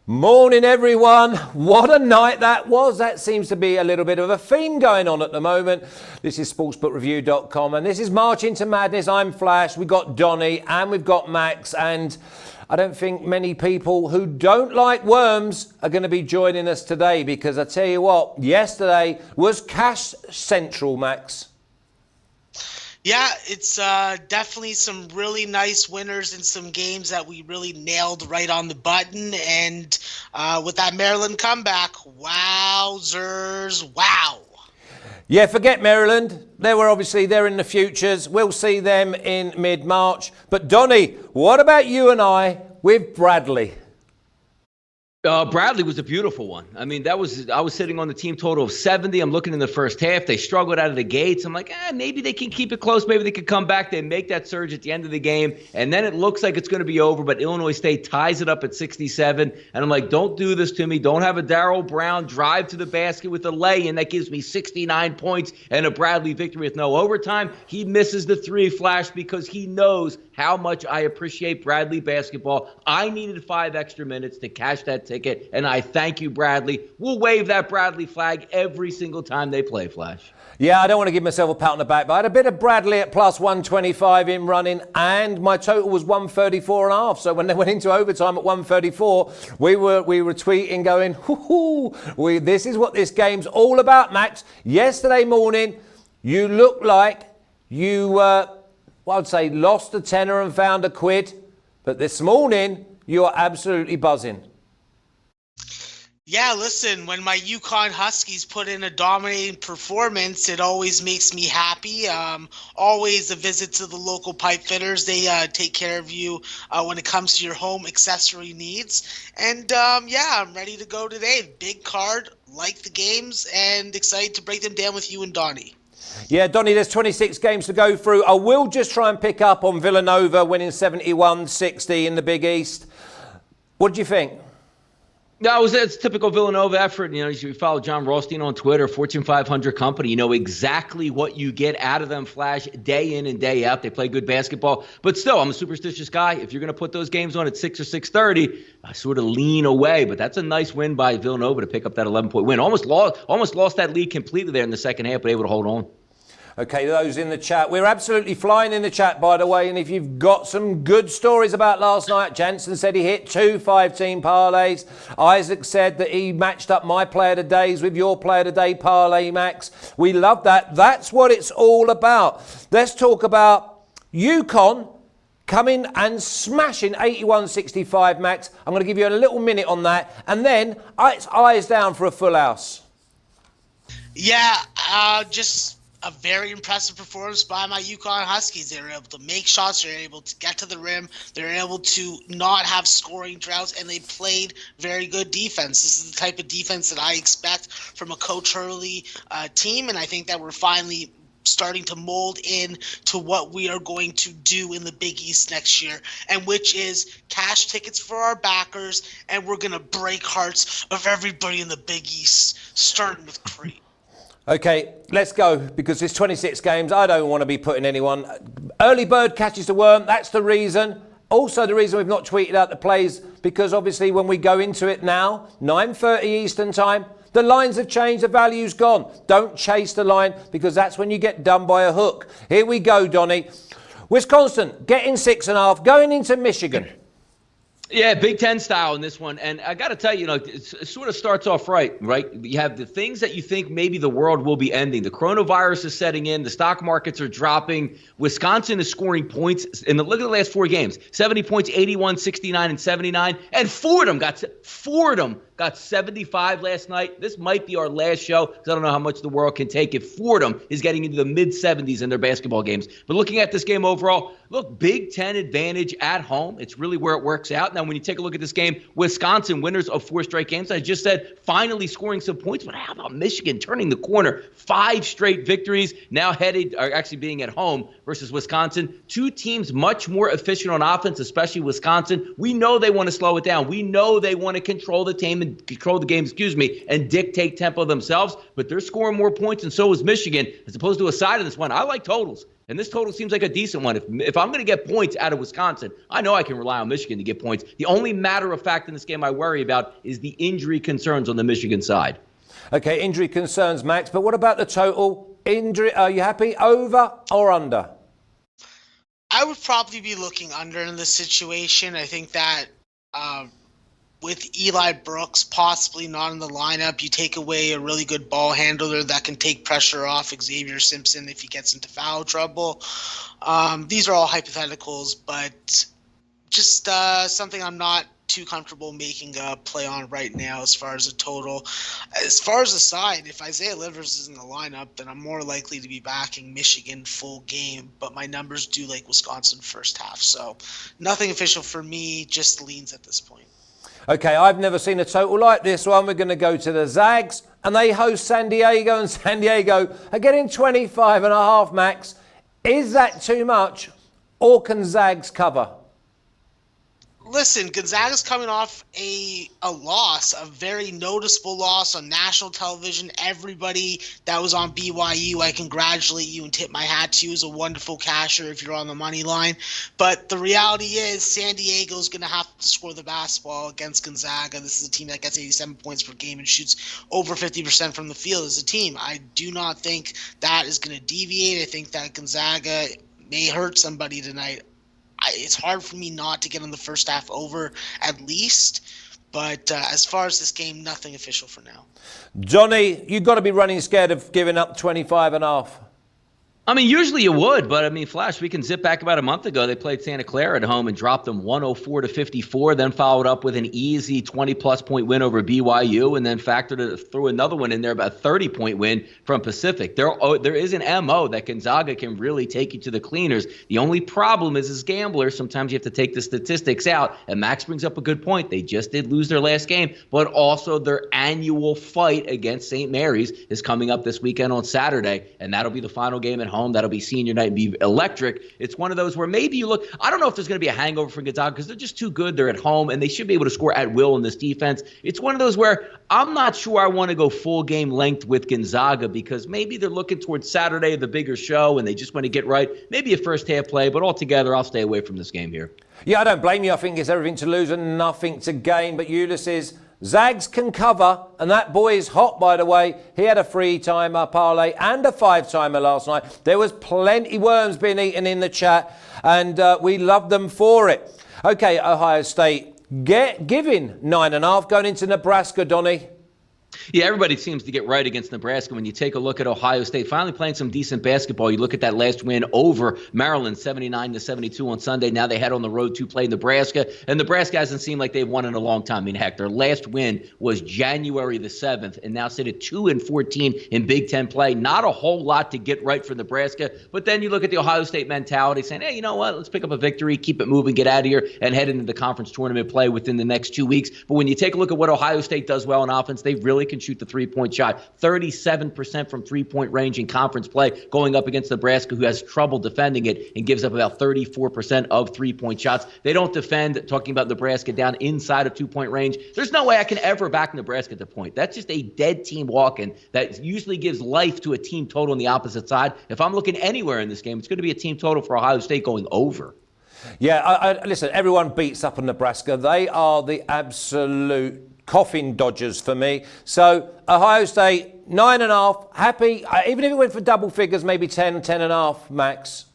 Morning, everyone. What a night that was. That seems to be a little bit of a theme going on at the moment. This is sportsbookreview.com, and this is March into Madness. I'm Flash. We've got Donnie and we've got Max, and I don't think many people who don't like worms are going to be joining us today, because I tell you what, yesterday was Cash Central, Max. Yeah, it's definitely some really nice winners in some games that we really nailed right on the button. And with that Maryland comeback, wowzers, wow. Yeah, forget Maryland. They're in the futures. We'll see them in mid-March. But Donnie, what about you and I with Bradley? Bradley was a beautiful one. I mean, I was sitting on the team total of 70. I'm looking in the first half. They struggled out of the gates. I'm like, maybe they can keep it close. Maybe they could come back. They make that surge at the end of the game. And then it looks like it's going to be over, but Illinois State ties it up at 67. And I'm like, don't do this to me. Don't have a Darryl Brown drive to the basket with a lay-in that gives me 69 points and a Bradley victory with no overtime. He misses the three, Flash, because he knows how much I appreciate Bradley basketball. I needed 5 extra minutes to cash that ticket, and I thank you, Bradley. We'll wave that Bradley flag every single time they play, Flash. Yeah, I don't want to give myself a pat on the back, but I had a bit of Bradley at plus 125 in running, and my total was 134.5. So when they went into overtime at 134, we were tweeting going, hoo-hoo, this is what this game's all about, Max. Yesterday morning, you looked like you I'd say lost a tenner and found a quid. But this morning, you're absolutely buzzing. Yeah, listen, when my UConn Huskies put in a dominating performance, it always makes me happy. Always a visit to the local pipe fitters. They take care of you when it comes to your home accessory needs. And I'm ready to go today. Big card, like the games, and excited to break them down with you and Donnie. Yeah, Donnie, there's 26 games to go through. I will just try and pick up on Villanova winning 71-60 in the Big East. What do you think? No, it's typical Villanova effort. You know, you follow John Rothstein on Twitter, Fortune 500 company. You know exactly what you get out of them, Flash, day in and day out. They play good basketball. But still, I'm a superstitious guy. If you're going to put those games on at 6 or 6:30, I sort of lean away. But that's a nice win by Villanova to pick up that 11-point win. Almost lost that lead completely there in the second half, but able to hold on. Okay, those in the chat. We're absolutely flying in the chat, by the way. And if you've got some good stories about last night, Jansen said he hit 2 5-team parlays. Isaac said that he matched up my player of the days with your player of the day parlay, Max. We love that. That's what it's all about. Let's talk about UConn coming and smashing 81-65, Max. I'm going to give you a little minute on that. And then it's eyes down for a full house. Yeah, just a very impressive performance by my UConn Huskies. They were able to make shots. They were able to get to the rim. They were able to not have scoring droughts, and they played very good defense. This is the type of defense that I expect from a Coach Hurley team, and I think that we're finally starting to mold in to what we are going to do in the Big East next year, and which is cash tickets for our backers, and we're going to break hearts of everybody in the Big East, starting with Crete. Okay, let's go, because it's 26 games. I don't want to be putting anyone. Early bird catches the worm. That's the reason. Also, the reason we've not tweeted out the plays, because obviously when we go into it now, 9:30 Eastern time, the lines have changed. The value's gone. Don't chase the line, because that's when you get done by a hook. Here we go, Donnie. Wisconsin getting 6.5, going into Michigan. Yeah, Big Ten style in this one. And I got to tell you, it sort of starts off right? You have the things that you think maybe the world will be ending. The coronavirus is setting in. The stock markets are dropping. Wisconsin is scoring points. Look at the last 4 games. 70 points, 81, 69, and 79. And Fordham got 75 last night. This might be our last show, because I don't know how much the world can take if Fordham is getting into the mid-70s in their basketball games. But looking at this game overall, look, Big Ten advantage at home. It's really where it works out. Now, when you take a look at this game, Wisconsin, winners of 4 straight games, I just said, finally scoring some points. But how about Michigan turning the corner? 5 straight victories, now actually being at home versus Wisconsin. 2 teams much more efficient on offense, especially Wisconsin. We know they want to slow it down. We know they want to control the game and dictate tempo themselves, but they're scoring more points, and so is Michigan, as opposed to a side of this one. I like totals, and this total seems like a decent one. If I'm going to get points out of Wisconsin, I know I can rely on Michigan to get points. The only matter of fact in this game I worry about is the injury concerns on the Michigan side. Okay, injury concerns, Max, but what about the total? Injury? Are you happy? Over or under? I would probably be looking under in this situation. I think that with Eli Brooks possibly not in the lineup, you take away a really good ball handler that can take pressure off Xavier Simpson if he gets into foul trouble. These are all hypotheticals, but just something I'm not too comfortable making a play on right now as far as a total. As far as the side, if Isaiah Livers is in the lineup, then I'm more likely to be backing Michigan full game, but my numbers do like Wisconsin first half. So nothing official for me, just leans at this point. Okay, I've never seen a total like this one. We're going to go to the Zags, and they host San Diego, and San Diego are getting 25.5, Max. Is that too much, or can Zags cover? Listen, Gonzaga's coming off a loss, a very noticeable loss on national television. Everybody that was on BYU, I congratulate you and tip my hat to you as a wonderful casher if you're on the money line. But the reality is San Diego's going to have to score the basketball against Gonzaga. This is a team that gets 87 points per game and shoots over 50% from the field as a team. I do not think that is going to deviate. I think that Gonzaga may hurt somebody tonight. It's hard for me not to get on the first half over at least. But as far as this game, nothing official for now. Donnie, you've got to be running scared of giving up 25.5. I mean, usually you would, but I mean, Flash, we can zip back about a month ago. They played Santa Clara at home and dropped them 104-54, then followed up with an easy 20-plus point win over BYU, and then threw another one in there, about a 30-point win from Pacific. There is an MO that Gonzaga can really take you to the cleaners. The only problem is, as gamblers, sometimes you have to take the statistics out, and Max brings up a good point. They just did lose their last game, but also their annual fight against St. Mary's is coming up this weekend on Saturday, and that'll be the final game at home. That'll be senior night and be electric. It's one of those where maybe you look, I don't know if there's going to be a hangover for Gonzaga because they're just too good. They're at home and they should be able to score at will in this defense. It's one of those where I'm not sure I want to go full game length with Gonzaga because maybe they're looking towards Saturday, the bigger show, and they just want to get right. Maybe a first half play, but altogether, I'll stay away from this game here. Yeah, I don't blame you. I think it's everything to lose and nothing to gain. But Ulysses, Zags can cover, and that boy is hot, by the way. He had a 3-timer parlay and a 5-timer last night. There was plenty worms being eaten in the chat, and we love them for it. Okay, Ohio State giving 9.5 going into Nebraska, Donnie. Yeah, everybody seems to get right against Nebraska. When you take a look at Ohio State finally playing some decent basketball, you look at that last win over Maryland, 79-72 on Sunday. Now they head on the road to play Nebraska, and Nebraska hasn't seemed like they've won in a long time. I mean, heck, their last win was January the 7th, and now sit at 2-14 in Big Ten play. Not a whole lot to get right for Nebraska, but then you look at the Ohio State mentality, saying, hey, you know what? Let's pick up a victory, keep it moving, get out of here, and head into the conference tournament play within the next 2 weeks. But when you take a look at what Ohio State does well in offense, they really can shoot the three-point shot. 37% from three-point range in conference play, going up against Nebraska, who has trouble defending it and gives up about 34% of three-point shots. They don't defend, talking about Nebraska down inside of two-point range. There's no way I can ever back Nebraska to point. That's just a dead team walking that usually gives life to a team total on the opposite side. If I'm looking anywhere in this game, it's going to be a team total for Ohio State going over. Yeah, listen, everyone beats up on Nebraska. They are the absolute coffin dodgers for me. So Ohio State 9.5, happy. Even if it went for double figures, maybe 10.5, Max.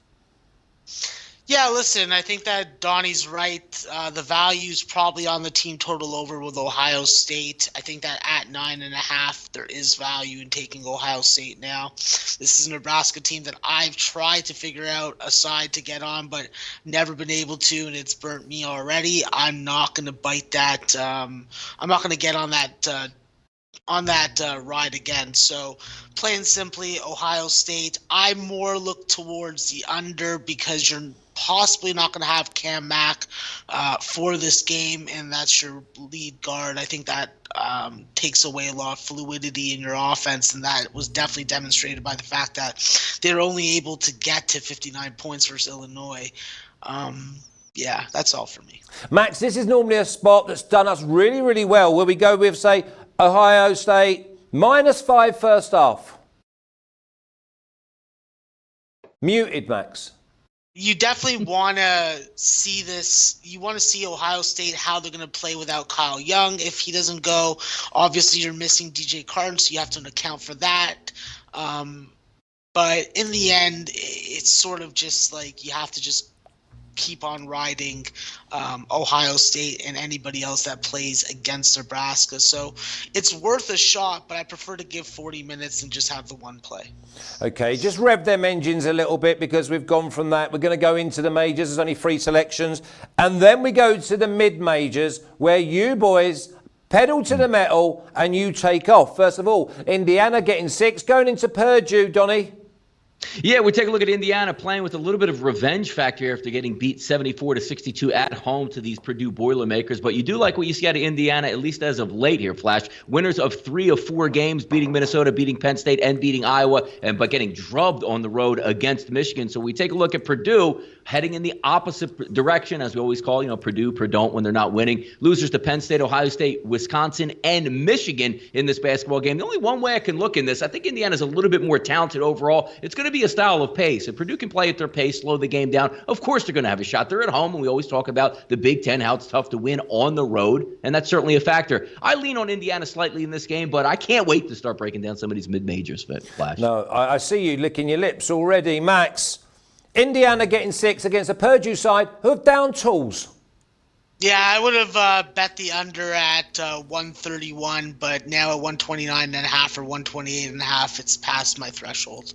Yeah, listen, I think that Donnie's right. The value's probably on the team total over with Ohio State. I think that at 9.5, there is value in taking Ohio State now. This is a Nebraska team that I've tried to figure out a side to get on, but never been able to, and it's burnt me already. I'm not going to bite that. I'm not going to get on that ride again. So plain simply, Ohio State, I more look towards the under because you're possibly not going to have Cam Mack for this game, and that's your lead guard. I think that takes away a lot of fluidity in your offense, and that was definitely demonstrated by the fact that they're only able to get to 59 points versus Illinois. Yeah, that's all for me. Max, this is normally a spot that's done us really, really well, where we go with, say, Ohio State, -5 first half. Muted, Max. You definitely want to see this. You want to see Ohio State, how they're going to play without Kyle Young. If he doesn't go, obviously you're missing DJ Carton, so you have to account for that. But in the end, it's sort of just like you have to just keep on riding Ohio State and anybody else that plays against Nebraska. So it's worth a shot, but I prefer to give 40 minutes and just have the one play. Okay, just rev them engines a little bit, because we've gone from that. We're going to go into the majors. There's only 3 selections. And then we go to the mid-majors, where you boys pedal to the metal and you take off. First of all, Indiana getting 6, going into Purdue, Donnie. Yeah, we take a look at Indiana playing with a little bit of revenge factor here after getting beat 74-62 at home to these Purdue Boilermakers. But you do like what you see out of Indiana, at least as of late here, Flash. Winners of 3 of 4 games, beating Minnesota, beating Penn State, and beating Iowa, but getting drubbed on the road against Michigan. So we take a look at Purdue heading in the opposite direction, as we always call, Purdue, don't when they're not winning. Losers to Penn State, Ohio State, Wisconsin, and Michigan in this basketball game. The only one way I can look in this, I think Indiana's a little bit more talented overall. It's going to be a style of pace. If Purdue can play at their pace, slow the game down, of course they're going to have a shot. They're at home, and we always talk about the Big Ten, how it's tough to win on the road, and that's certainly a factor. I lean on Indiana slightly in this game, but I can't wait to start breaking down some of these mid-majors, Flash. No, I see you licking your lips already, Max. Indiana getting 6 against a Purdue side who have down tools. Yeah, I would have bet the under at 131, but now at 129.5 or 128.5, it's past my threshold.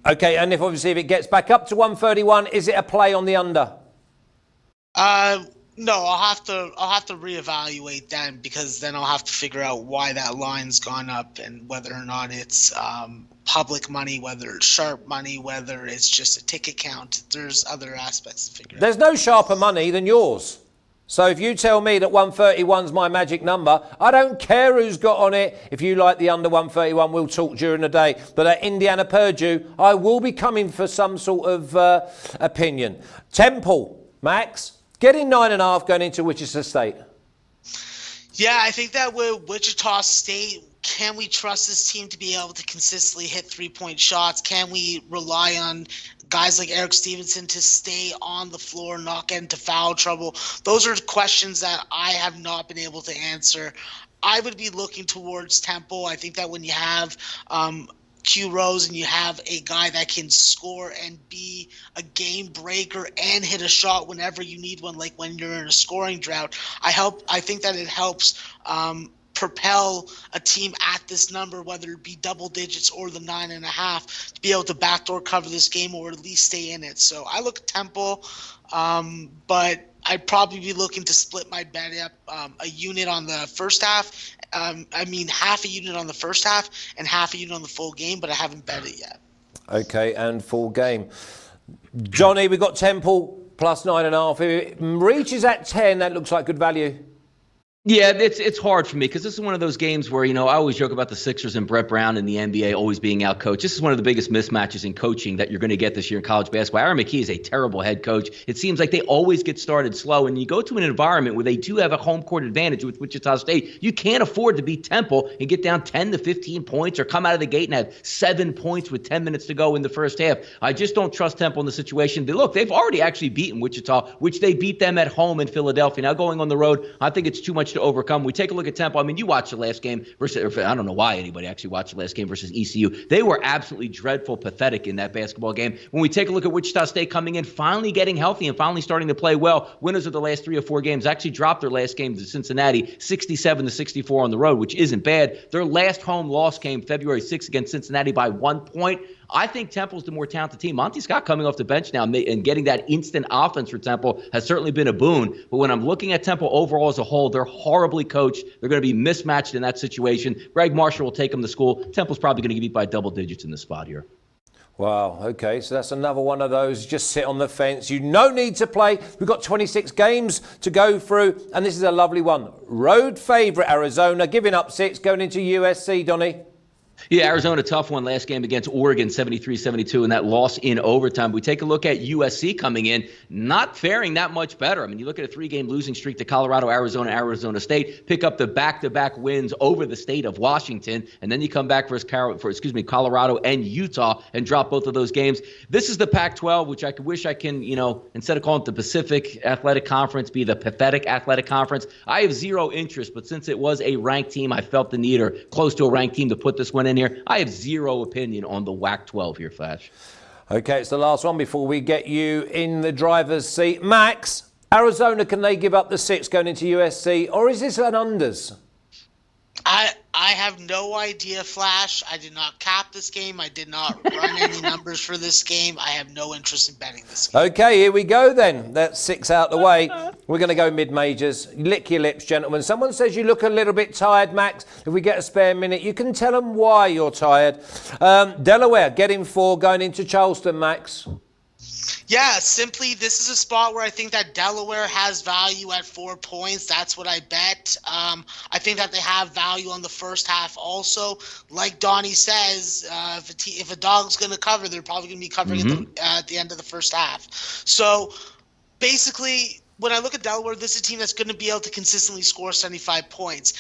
Okay, and if it gets back up to 131, is it a play on the under? No, I'll have to reevaluate then, because then I'll have to figure out why that line's gone up and whether or not it's public money, whether it's sharp money, whether it's just a ticket count. There's other aspects to figure out. There's no sharper money than yours. So if you tell me that 131's my magic number, I don't care who's got on it. If you like the under 131, we'll talk during the day. But at Indiana Purdue, I will be coming for some sort of opinion. Temple, Max, getting 9.5 going into Wichita State. Yeah, I think that with Wichita State, can we trust this team to be able to consistently hit 3-point shots? Can we rely on guys like Eric Stevenson to stay on the floor, not get into foul trouble? Those are questions that I have not been able to answer. I would be looking towards Temple. I think that when you have Q Rose and you have a guy that can score and be a game breaker and hit a shot whenever you need one, like when you're in a scoring drought, I think that it helps propel a team at this number, whether it be double digits or the 9.5, to be able to backdoor cover this game or at least stay in it. So I look at Temple, but I'd probably be looking to split my bet up a unit on the first half. Half a unit on the first half and half a unit on the full game, but I haven't bet it yet. Okay, and full game. Johnny, we've got Temple plus 9.5. If it reaches at 10, that looks like good value. Yeah, it's hard for me because this is one of those games where, I always joke about the Sixers and Brett Brown in the NBA always being out coached. This is one of the biggest mismatches in coaching that you're going to get this year in college basketball. Aaron McKie is a terrible head coach. It seems like they always get started slow, and you go to an environment where they do have a home court advantage with Wichita State. You can't afford to beat Temple and get down 10 to 15 points or come out of the gate and have 7 points with 10 minutes to go in the first half. I just don't trust Temple in the situation. They've already actually beaten Wichita, which they beat them at home in Philadelphia. Now going on the road, I think it's too much to overcome. We take a look at Temple. You watched the last game versus, I don't know why anybody actually watched the last game versus ECU. They were absolutely dreadful, pathetic in that basketball game. When we take a look at Wichita State coming in, finally getting healthy and finally starting to play well, winners of the last 3 or 4 games actually dropped their last game to Cincinnati, 67-64 on the road, which isn't bad. Their last home loss came February 6th against Cincinnati by 1 point. I think Temple's the more talented team. Monty Scott coming off the bench now and getting that instant offense for Temple has certainly been a boon. But when I'm looking at Temple overall as a whole, they're horribly coached. They're going to be mismatched in that situation. Greg Marshall will take them to school. Temple's probably going to get beat by double digits in this spot here. Wow, okay, so that's another one of those. Just sit on the fence. You no need to play. We've got 26 games to go through, and this is a lovely one. Road favourite Arizona, giving up 6, going into USC, Donnie. Yeah, Arizona, tough one last game against Oregon, 73-72, and that loss in overtime. We take a look at USC coming in, not faring that much better. I mean, you look at a 3-game losing streak to Colorado, Arizona, Arizona State, pick up the back-to-back wins over the state of Washington, and then you come back for Colorado and Utah and drop both of those games. This is the Pac-12, which I wish I can, instead of calling it the Pacific Athletic Conference, be the Pathetic Athletic Conference. I have zero interest, but since it was a ranked team, I felt the need, or close to a ranked team, to put this one in here. I have zero opinion on the WAC-12 here, Flash. Okay, it's the last one before we get you in the driver's seat. Max, Arizona, can they give up the 6 going into USC, or is this an unders? I have no idea, Flash. I did not cap this game. I did not run any numbers for this game. I have no interest in betting this game. Okay, here we go then. That's 6 out the way. We're going to go mid-majors. Lick your lips, gentlemen. Someone says you look a little bit tired, Max. If we get a spare minute, you can tell them why you're tired. Delaware, getting 4 going into Charleston, Max. Yeah, simply this is a spot where I think that Delaware has value at 4 points. That's what I bet. I think that they have value on the first half also. Like Donnie says, if a dog's going to cover, they're probably going to be covering at the end of the first half. So basically, when I look at Delaware, this is a team that's going to be able to consistently score 75 points.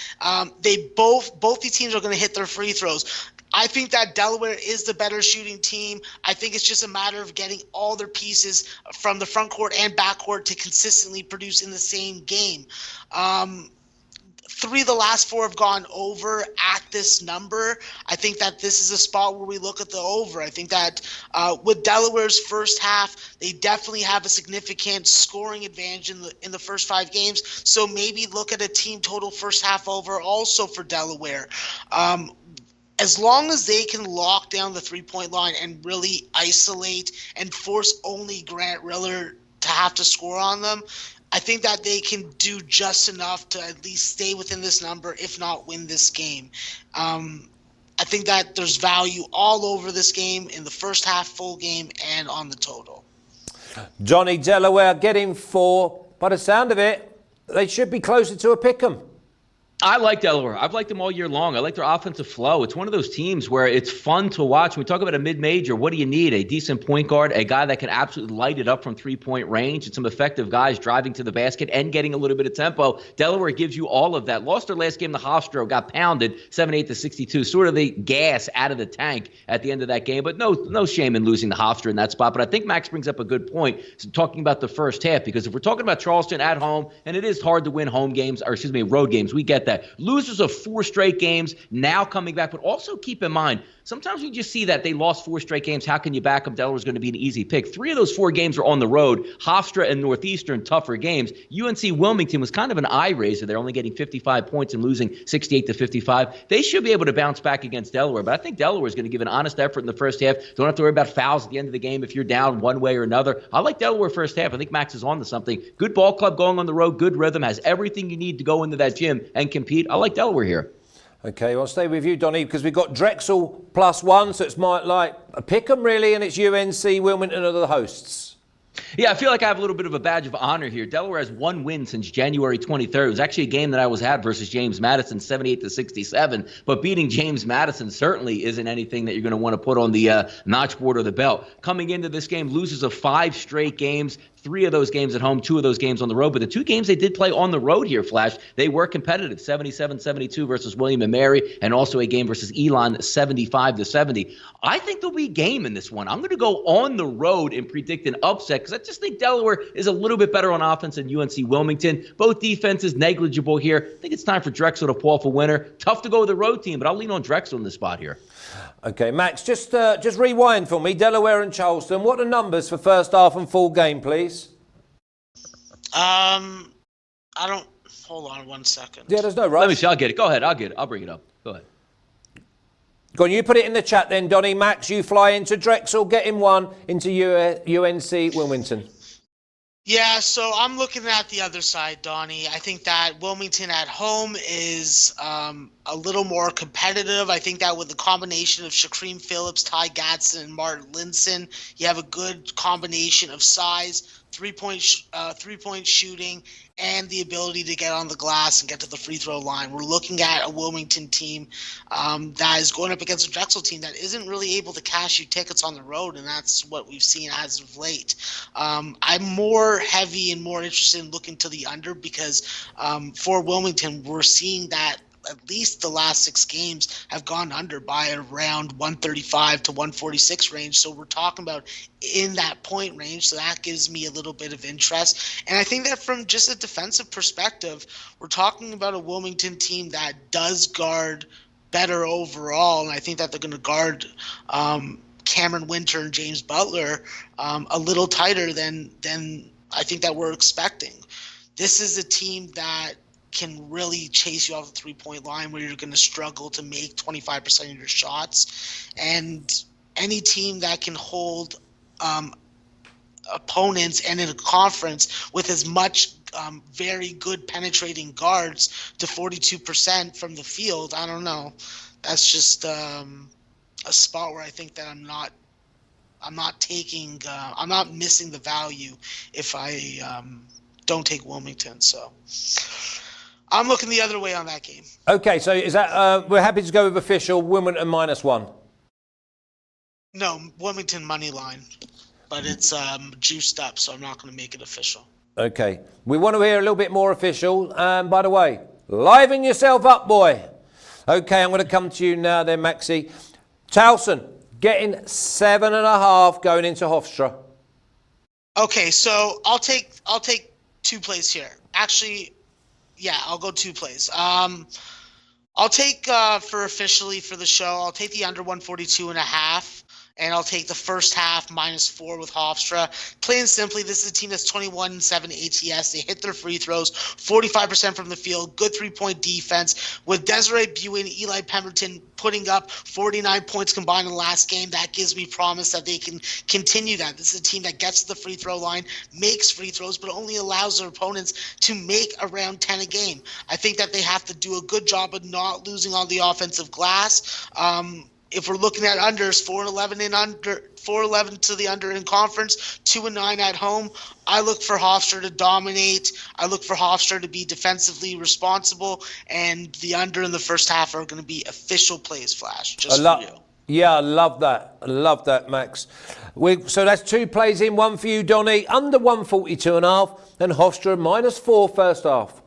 Both these teams are going to hit their free throws. I think that Delaware is the better shooting team. I think it's just a matter of getting all their pieces from the front court and back court to consistently produce in the same game. 3 of the last 4 have gone over at this number. I think that this is a spot where we look at the over. I think that with Delaware's first half, they definitely have a significant scoring advantage in the first 5 games. So maybe look at a team total first half over also for Delaware. As long as they can lock down the 3-point line and really isolate and force only Grant Riller to have to score on them, I think that they can do just enough to at least stay within this number, if not win this game. I think that there's value all over this game in the first half, full game, and on the total. Johnny, Delaware getting 4. By the sound of it, they should be closer to a pick'em. I like Delaware. I've liked them all year long. I like their offensive flow. It's one of those teams where it's fun to watch. When we talk about a mid-major, what do you need? A decent point guard, a guy that can absolutely light it up from 3-point range, and some effective guys driving to the basket and getting a little bit of tempo. Delaware gives you all of that. Lost their last game to Hofstra, got pounded 78-62. Sort of the gas out of the tank at the end of that game, but no shame in losing to Hofstra in that spot. But I think Max brings up a good point, talking about the first half, because if we're talking about Charleston at home, and it is hard to win road games, we get that. Losers of 4 straight games, now coming back. But also keep in mind, sometimes we just see that they lost 4 straight games. How can you back them? Delaware's going to be an easy pick. 3 of those 4 games are on the road. Hofstra and Northeastern, tougher games. UNC Wilmington was kind of an eye raiser. They're only getting 55 points and losing 68-55. They should be able to bounce back against Delaware. But I think Delaware is going to give an honest effort in the first half. Don't have to worry about fouls at the end of the game if you're down one way or another. I like Delaware first half. I think Max is on to something. Good ball club going on the road, good rhythm, has everything you need to go into that gym and compete. I like Delaware here. Okay, well, I'll stay with you, Donnie, because we've got Drexel +1, so it's like a pick'em really, and it's UNC Wilmington are the hosts. Yeah, I feel like I have a little bit of a badge of honor here. Delaware has 1 win since January 23rd. It was actually a game that I was at versus James Madison, 78-67. But beating James Madison certainly isn't anything that you're going to want to put on the notchboard or the belt. Coming into this game, losers of 5 straight games. 3 of those games at home, 2 of those games on the road. But the 2 games they did play on the road here, Flash, they were competitive. 77-72 versus William & Mary, and also a game versus Elon, 75-70. I think there'll be a game in this one. I'm going to go on the road and predict an upset because I just think Delaware is a little bit better on offense than UNC Wilmington. Both defenses negligible here. I think it's time for Drexel to pull off a winner. Tough to go with the road team, but I'll lean on Drexel in this spot here. Okay, Max, just rewind for me. Delaware and Charleston. What are numbers for first half and full game, please? I don't. Hold on 1 second. Yeah, there's no rush. Let me see. I'll get it. Go ahead. I'll get it. I'll bring it up. Go ahead. Go on, you put it in the chat then, Donnie. Max, you fly into Drexel, get him 1 into UNC Wilmington. Yeah, so I'm looking at the other side, Donnie. I think that Wilmington at home is a little more competitive. I think that with the combination of Shaquem Phillips, Ty Gatson, and Martin Linson, you have a good combination of size. three-point shooting, and the ability to get on the glass and get to the free throw line. We're looking at a Wilmington team that is going up against a Drexel team that isn't really able to cash you tickets on the road, and that's what we've seen as of late. I'm more heavy and more interested in looking to the under because for Wilmington, we're seeing that at least the last 6 games have gone under by around 135 to 146 range. So we're talking about in that point range. So that gives me a little bit of interest. And I think that from just a defensive perspective, we're talking about a Wilmington team that does guard better overall. And I think that they're going to guard Cameron Winter and James Butler a little tighter than I think that we're expecting. This is a team that can really chase you off the three-point line where you're going to struggle to make 25% of your shots. And any team that can hold opponents and in a conference with as much very good penetrating guards to 42% from the field, I don't know. That's just a spot where I think that I'm not missing the value if I don't take Wilmington. So I'm looking the other way on that game. Okay, so is that we're happy to go with official Wilmington -1? No, Wilmington money line, but it's juiced up, so I'm not going to make it official. Okay, we want to hear a little bit more official. And by the way, liven yourself up, boy. Okay, I'm going to come to you now then, Maxie. Towson getting 7.5 going into Hofstra. Okay, so I'll take 2 plays here. Actually, yeah, I'll go 2 plays. I'll take for the show, I'll take the under 142.5, and I'll take the first half -4 with Hofstra. Plain and simply, this is a team that's 21-7 ATS. They hit their free throws, 45% from the field, good 3-point defense. With Desiree Buey and Eli Pemberton putting up 49 points combined in the last game, that gives me promise that they can continue that. This is a team that gets to the free throw line, makes free throws, but only allows their opponents to make around 10 a game. I think that they have to do a good job of not losing on the offensive glass. If we're looking at unders, 4-11 to the under in conference, 2-9 at home. I look for Hofstra to dominate. I look for Hofstra to be defensively responsible, and the under in the first half are going to be official plays, Flash. Just for you. Yeah, I love that. I love that, Max. So that's 2 plays in, 1 for you, Donnie. Under 142.5, and Hofstra -4 first half.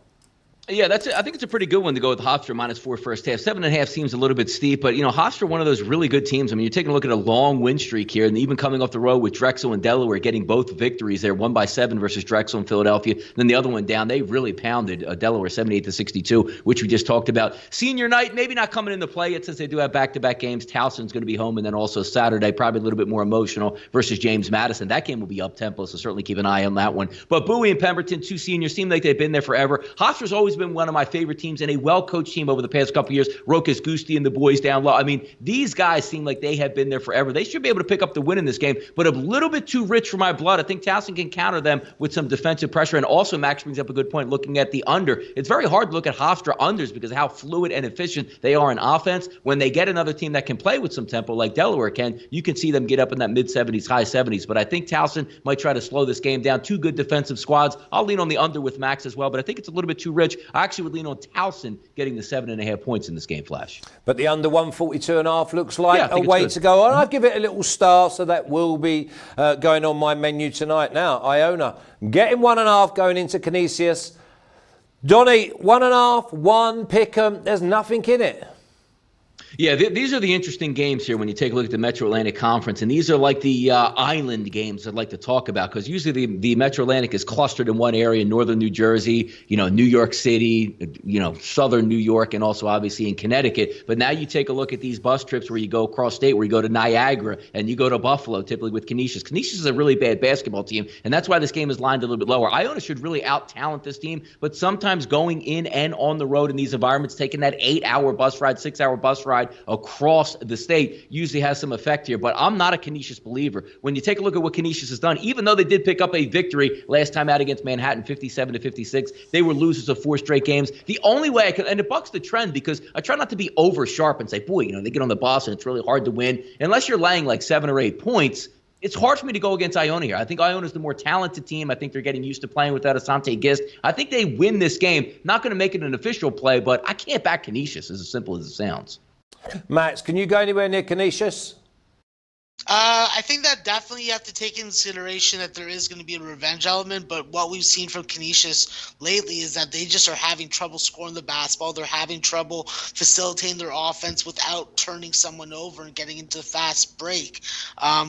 Yeah, that's it. I think it's a pretty good one to go with Hofstra -4 first half. 7.5 seems a little bit steep, but Hofstra, one of those really good teams. I mean, you're taking a look at a long win streak here, and even coming off the road with Drexel and Delaware, getting both victories there, 1 by 7 versus Drexel and Philadelphia. Then the other one down, they really pounded Delaware 78-62, which we just talked about. Senior night, maybe not coming into play yet since they do have back-to-back games. Towson's going to be home, and then also Saturday, probably a little bit more emotional versus James Madison. That game will be up-tempo, so certainly keep an eye on that one. But Buey and Pemberton, 2 seniors, seem like they've been there forever. Hofstra's always been one of my favorite teams and a well-coached team over the past couple of years. Rokas Gusti and the boys down low. I mean, these guys seem like they have been there forever. They should be able to pick up the win in this game, but a little bit too rich for my blood. I think Towson can counter them with some defensive pressure. And also, Max brings up a good point looking at the under. It's very hard to look at Hofstra unders because of how fluid and efficient they are in offense. When they get another team that can play with some tempo like Delaware can, you can see them get up in that mid-70s, high 70s. But I think Towson might try to slow this game down. 2 good defensive squads. I'll lean on the under with Max as well, but I think it's a little bit too rich. I actually would lean on Towson getting the 7.5 points in this game, Flash. But the under 142.5 looks like a way to go on. I'd give it a little star, so that will be going on my menu tonight. Now, Iona getting 1.5 going into Canisius. Donnie, 1.5, 1, pick 'em. There's nothing in it. Yeah, these are the interesting games here when you take a look at the Metro Atlantic Conference, and these are like the island games I'd like to talk about because usually the Metro Atlantic is clustered in one area, northern New Jersey, New York City, southern New York, and also obviously in Connecticut. But now you take a look at these bus trips where you go across state, where you go to Niagara and you go to Buffalo, typically with Canisius. Canisius is a really bad basketball team, and that's why this game is lined a little bit lower. Iona should really out-talent this team, but sometimes going in and on the road in these environments, taking that 8-hour bus ride, 6-hour bus ride across the state usually has some effect here. But I'm not a Canisius believer. When you take a look at what Canisius has done, even though they did pick up a victory last time out against Manhattan, 57-56, they were losers of 4 straight games. The only way I could, and it bucks the trend because I try not to be over sharp and say, boy, they get on the bus and it's really hard to win. Unless you're laying like 7 or 8 points, it's hard for me to go against Iona here. I think Iona's the more talented team. I think they're getting used to playing without Asante Gist. I think they win this game. Not going to make it an official play, but I can't back Canisius, as simple as it sounds. Max, can you go anywhere near Canisius? I think that definitely you have to take into consideration that there is going to be a revenge element, but what we've seen from Canisius lately is that they just are having trouble scoring the basketball. They're having trouble facilitating their offense without turning someone over and getting into a fast break.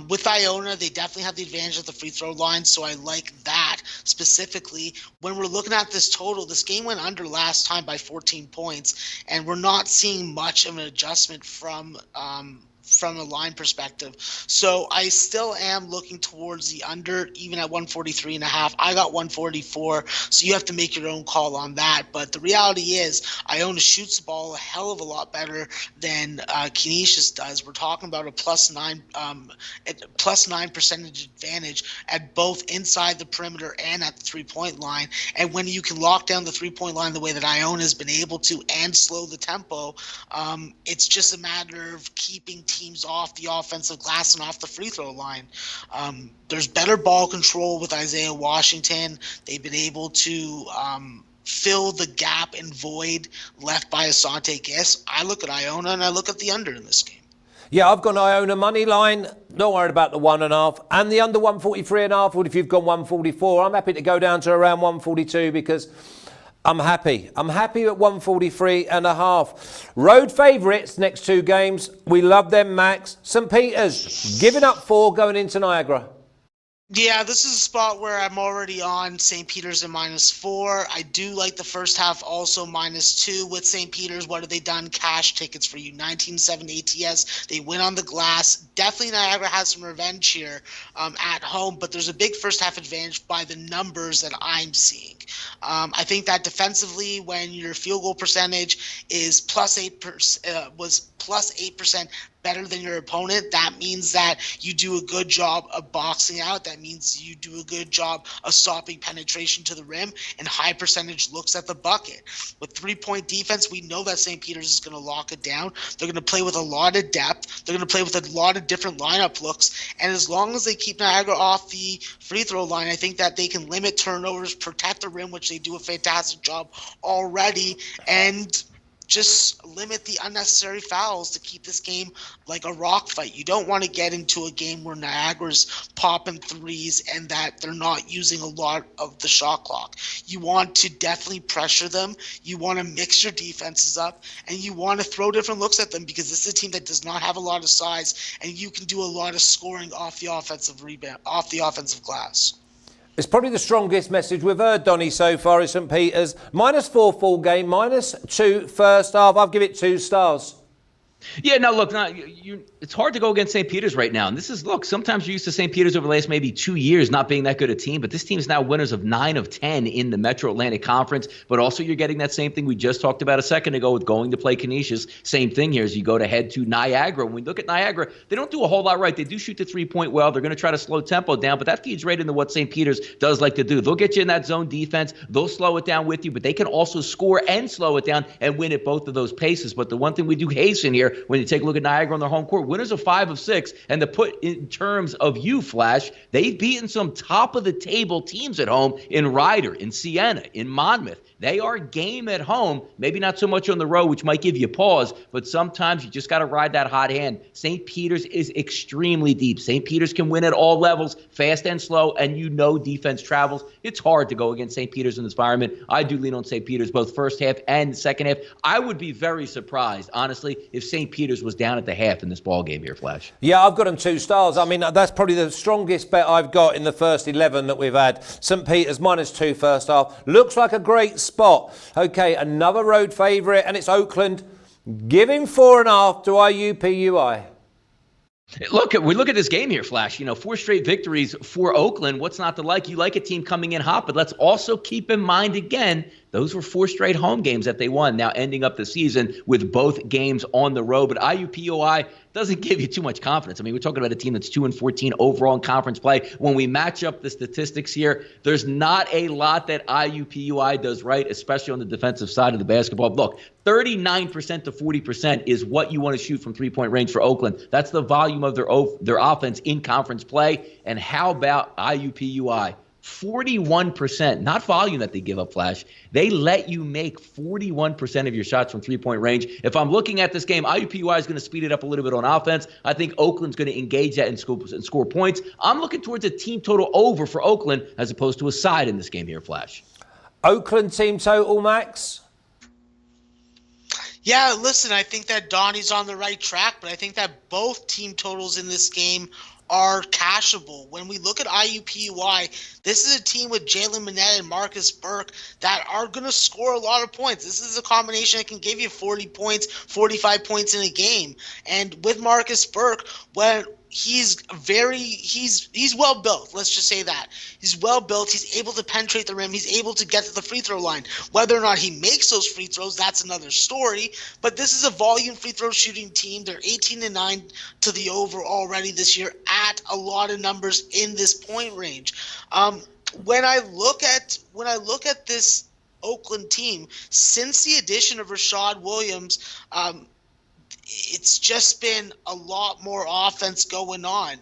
With Iona, they definitely have the advantage of the free throw line, so I like that specifically. When we're looking at this total, this game went under last time by 14 points, and we're not seeing much of an adjustment from a line perspective. So I still am looking towards the under, even at 143.5. I got 144, so you have to make your own call on that. But the reality is, Iona shoots the ball a hell of a lot better than Canisius does. We're talking about a plus 9 percentage advantage at both inside the perimeter and at the three-point line. And when you can lock down the three-point line the way that Iona has been able to and slow the tempo, it's just a matter of keeping teams off the offensive glass and off the free throw line. There's better ball control with Isaiah Washington. They've been able to fill the gap and void left by Asante Gist. I look at Iona and I look at the under in this game. Yeah, I've gone Iona money line. Don't worry about the 1.5 and the under 143.5. Well, if you've gone 144, I'm happy to go down to around 142 because I'm happy. I'm happy at 143.5. Road favourites next two games. We love them, Max. St. Peter's giving up 4 going into Niagara. Yeah, this is a spot where I'm already on St. Peter's at -4. I do like the first half also -2 with St. Peter's. What have they done? Cash tickets for you. 19-7 ATS. They win on the glass. Definitely Niagara has some revenge here at home, but there's a big first half advantage by the numbers that I'm seeing. I think that defensively, when your field goal percentage is was +8% better than your opponent, that means that you do a good job of boxing out. That means you do a good job of stopping penetration to the rim and high percentage looks at the bucket. With 3-point defense, we know that St. Peter's is going to lock it down. They're going to play with a lot of depth. They're going to play with a lot of different lineup looks. And as long as they keep Niagara off the free throw line, I think that they can limit turnovers, protect the rim, which they do a fantastic job already, and just limit the unnecessary fouls to keep this game like a rock fight. You don't want to get into a game where Niagara's popping threes and that they're not using a lot of the shot clock. You want to definitely pressure them. You want to mix your defenses up, and you want to throw different looks at them because this is a team that does not have a lot of size, and you can do a lot of scoring off the offensive rebound, off the offensive glass. It's probably the strongest message we've heard, Donnie, so far is St. Peter's. -4 full game, -2 first half. I'll give it 2 stars. Yeah, no, look, it's hard to go against St. Peter's right now. And this is, look, sometimes you're used to St. Peter's over the last maybe 2 years not being that good a team, but this team is now winners of 9 of 10 in the Metro Atlantic Conference. But also you're getting that same thing we just talked about a second ago with going to play Canisius. Same thing here as you go to head to Niagara. When we look at Niagara, they don't do a whole lot right. They do shoot the 3-point well. They're going to try to slow tempo down, but that feeds right into what St. Peter's does like to do. They'll get you in that zone defense. They'll slow it down with you, but they can also score and slow it down and win at both of those paces. But the one thing we do hasten here, when you take a look at Niagara on their home court, winners of 5 of 6, and to put in terms of you, Flash, they've beaten some top-of-the-table teams at home in Ryder, in Siena, in Monmouth. They are game at home, maybe not so much on the road, which might give you pause, but sometimes you just got to ride that hot hand. St. Peter's is extremely deep. St. Peter's can win at all levels, fast and slow, and you know defense travels. It's hard to go against St. Peter's in this environment. I do lean on St. Peter's both first half and second half. I would be very surprised, honestly, if St. Peter's was down at the half in this ball game here, Flash. Yeah, I've got them 2 stars. I mean, that's probably the strongest bet I've got in the first 11 that we've had. St. Peter's -2 first half. Looks like a great spot. Okay, another road favourite, and it's Oakland. Giving 4.5 to IUPUI. Look at this game here, Flash. 4 straight victories for Oakland. What's not to like? You like a team coming in hot, but let's also keep in mind again Those were 4 straight home games that they won, now ending up the season with both games on the road. But IUPUI doesn't give you too much confidence. I mean, we're talking about a team that's 2-14 overall in conference play. When we match up the statistics here, there's not a lot that IUPUI does right, especially on the defensive side of the basketball. Look, 39% to 40% is what you want to shoot from three-point range for Oakland. That's the volume of their offense in conference play. And how about IUPUI? 41%, not volume that they give up, Flash. They let you make 41% of your shots from three-point range. If I'm looking at this game, IUPUI is going to speed it up a little bit on offense. I think Oakland's going to engage that and score points. I'm looking towards a team total over for Oakland as opposed to a side in this game here, Flash. Oakland team total, Max? Yeah, listen, I think that Donnie's on the right track, but I think that both team totals in this game are cashable. When we look at IUPUI, this is a team with Jalen Minette and Marcus Burke that are going to score a lot of points. This is a combination that can give you 40 points, 45 points in a game. And with Marcus Burke, when he's well built. Let's just say that. He's well built. He's able to penetrate the rim. He's able to get to the free throw line. Whether or not he makes those free throws, that's another story. But this is a volume free throw shooting team. They're 18-9 to the over already this year at a lot of numbers in this point range. When I look at this Oakland team, since the addition of Rashad Williams, it's just been a lot more offense going on.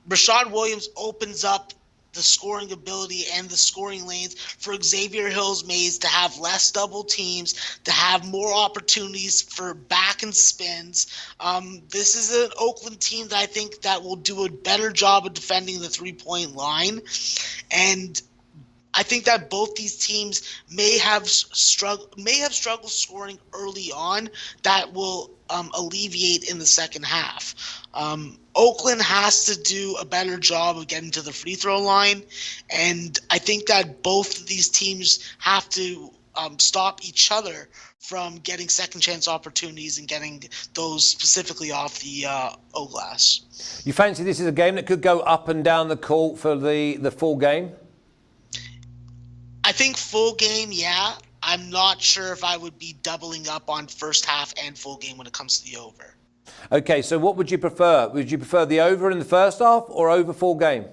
Rashad Williams opens up the scoring ability and the scoring lanes for Xavier Hills-Mays to have less double teams, to have more opportunities for back and spins. This is an Oakland team that I think that will do a better job of defending the three-point line. And I think that both these teams may have struggled scoring early on that will alleviate in the second half. Oakland has to do a better job of getting to the free throw line, and I think that both of these teams have to stop each other from getting second chance opportunities and getting those specifically off the O-glass. You fancy this is a game that could go up and down the court for the full game? I think full game, yeah. I'm not sure if I would be doubling up on first half and full game when it comes to the over. Okay, so what would you prefer? Would you prefer the over in the first half or over full game?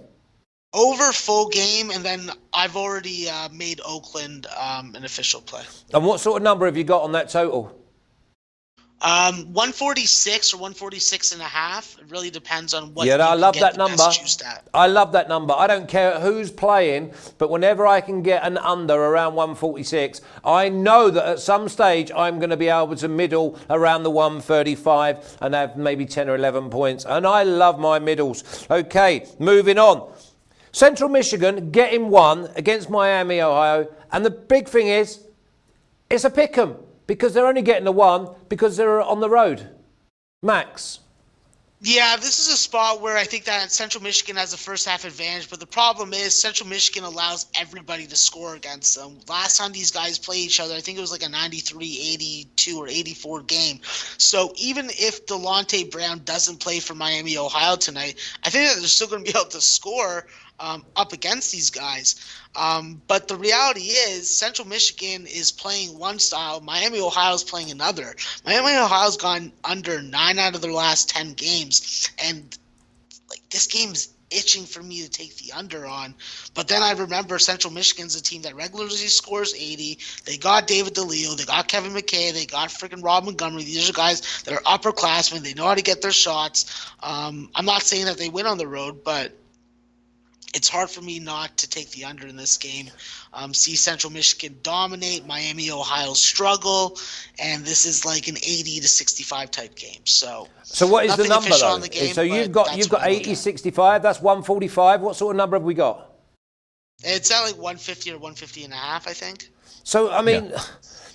Over full game, and then I've already made Oakland an official play. And what sort of number have you got on that total? 146 or 146.5. It really depends on what. Yeah, I love that number. I love that number. I don't care who's playing, but whenever I can get an under around 146, I know that at some stage I'm going to be able to middle around the 135 and have maybe 10 or 11 points. And I love my middles. Okay, moving on. Central Michigan getting one against Miami, Ohio. And the big thing is, it's a pick 'em. Because they're only getting the one because they're on the road. Max? Yeah, this is a spot where I think that Central Michigan has a first half advantage, but the problem is Central Michigan allows everybody to score against them. Last time these guys played each other, I think it was like a 93, 82, or 84 game. So even if Delonte Brown doesn't play for Miami, Ohio tonight, I think that they're still going to be able to score up against these guys. But the reality is Central Michigan is playing one style. Miami, Ohio is playing another. Miami, Ohio's gone under 9 out of their last 10 games. And like this game's itching for me to take the under on. But then I remember Central Michigan's a team that regularly scores 80. They got David DeLeo. They got Kevin McKay. They got freaking Rob Montgomery. These are guys that are upperclassmen. They know how to get their shots. I'm not saying that they win on the road, but it's hard for me not to take the under in this game. See Central Michigan dominate, Miami, Ohio struggle, and this is like an 80-65 type game. So what is the number though? The game, so you've got 80-65. That's 145. What sort of number have we got? It's at like 150 or 150.5, I think. So I mean,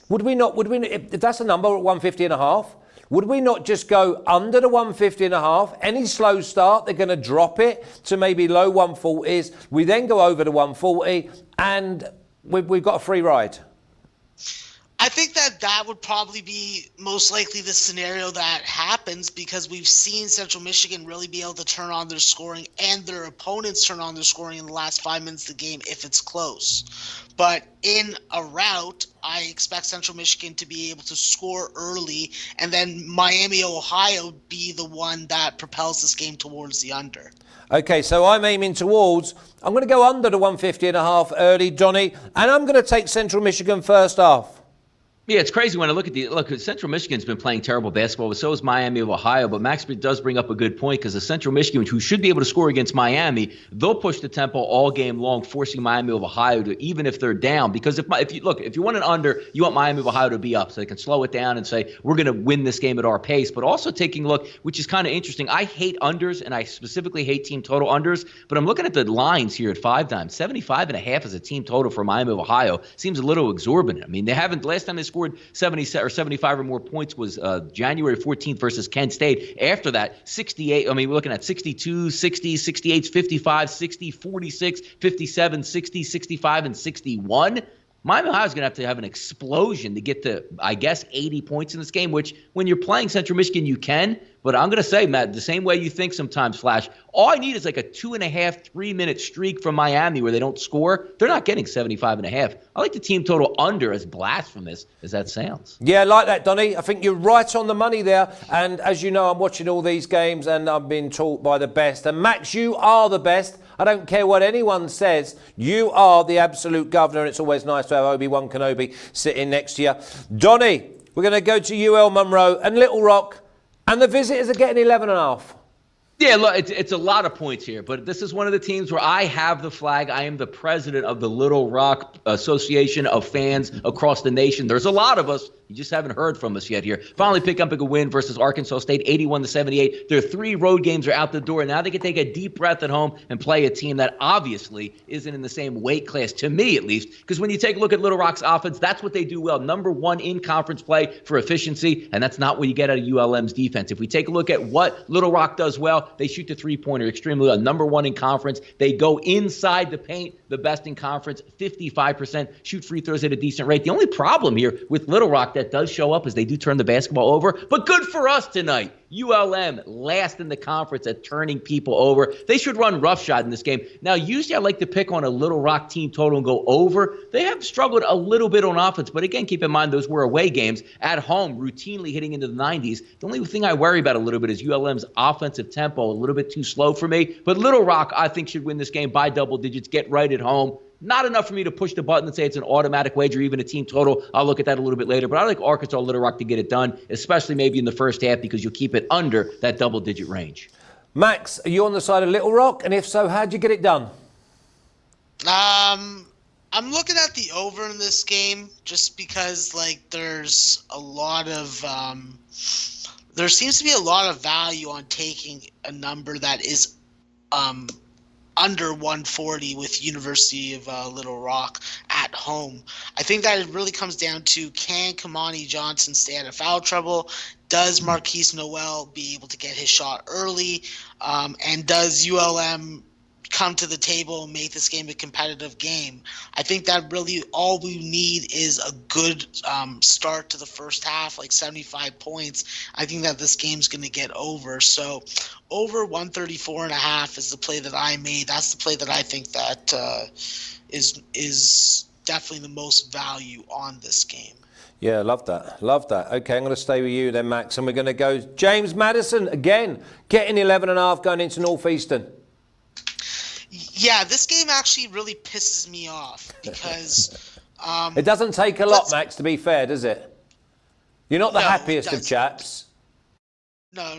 would we if that's a number at 150.5? Would we not just go under the 150.5? Any slow start, they're going to drop it to maybe low 140s. We then go over to 140, and we've got a free ride. I think that would probably be most likely the scenario that happens, because we've seen Central Michigan really be able to turn on their scoring and their opponents turn on their scoring in the last 5 minutes of the game if it's close. But in a rout, I expect Central Michigan to be able to score early, and then Miami, Ohio be the one that propels this game towards the under. Okay, so I'm aiming towards, I'm going to go under the 150.5 early, Donnie, and I'm going to take Central Michigan first half. Yeah, it's crazy when I look at Central Michigan's been playing terrible basketball, but so is Miami of Ohio. But Max does bring up a good point, because the Central Michigan, who should be able to score against Miami, they'll push the tempo all game long, forcing Miami of Ohio to, even if they're down. Because if you want an under, you want Miami of Ohio to be up so they can slow it down and say, we're going to win this game at our pace. But also taking a look, which is kind of interesting. I hate unders, and I specifically hate team total unders. But I'm looking at the lines here at 5x. 75.5 as a team total for Miami of Ohio seems a little exorbitant. I mean, last time they scored 70 or 75 or more points was January 14th versus Kent State. After that, 68. I mean, we're looking at 62, 60, 68, 55, 60, 46, 57, 60, 65, and 61. Miami Ohio is going to have an explosion to get to, I guess, 80 points in this game, which when you're playing Central Michigan, you can. But I'm going to say, Matt, the same way you think sometimes, Flash, all I need is like a 2.5, 3-minute streak from Miami where they don't score. They're not getting 75.5. I like the team total under, as blasphemous as that sounds. Yeah, I like that, Donnie. I think you're right on the money there. And as you know, I'm watching all these games and I'm being taught by the best. And Max, you are the best. I don't care what anyone says. You are the absolute governor. And it's always nice to have Obi-Wan Kenobi sitting next to you. Donnie, we're going to go to UL Monroe and Little Rock. And the visitors are getting 11.5. Yeah, look, it's a lot of points here, but this is one of the teams where I have the flag. I am the president of the Little Rock Association of Fans across the nation. There's a lot of us. You just haven't heard from us yet here. Finally pick up a win versus Arkansas State, 81-78. Their 3 road games are out the door. Now they can take a deep breath at home and play a team that obviously isn't in the same weight class, to me at least, because when you take a look at Little Rock's offense, that's what they do well. Number 1 in conference play for efficiency, and that's not what you get out of ULM's defense. If we take a look at what Little Rock does well, they shoot the three-pointer extremely well. Number 1 in conference. They go inside the paint, the best in conference, 55%. Shoot free throws at a decent rate. The only problem here with Little Rock that does show up is they do turn the basketball over. But good for us tonight. ULM last in the conference at turning people over. They should run roughshod in this game. Now, usually I like to pick on a Little Rock team total and go over. They have struggled a little bit on offense, but again, keep in mind those were away games. At home, routinely hitting into the 90s. The only thing I worry about a little bit is ULM's offensive tempo, a little bit too slow for me. But Little Rock, I think, should win this game by double digits, get right at home. Not enough for me to push the button and say it's an automatic wager, even a team total. I'll look at that a little bit later. But I like Arkansas Little Rock to get it done, especially maybe in the first half, because you'll keep it under that double-digit range. Max, are you on the side of Little Rock? And if so, how'd you get it done? I'm looking at the over in this game just because, like, there's a lot of there seems to be a lot of value on taking a number that is under 140 with University of Little Rock at home. I think that it really comes down to, can Kamani Johnson stay out of foul trouble? Does Marquise Noel be able to get his shot early? And does ULM come to the table and make this game a competitive game? I think that really all we need is a good start to the first half, like 75 points. I think that this game's going to get over. So over 134.5 is the play that I made. That's the play that I think that is definitely the most value on this game. Yeah, love that. Love that. Okay, I'm going to stay with you then, Max. And we're going to go James Madison again, getting 11.5 going into Northeastern. Yeah, this game actually really pisses me off because it doesn't take a lot, Max, to be fair, does it? You're not the happiest of chaps. No.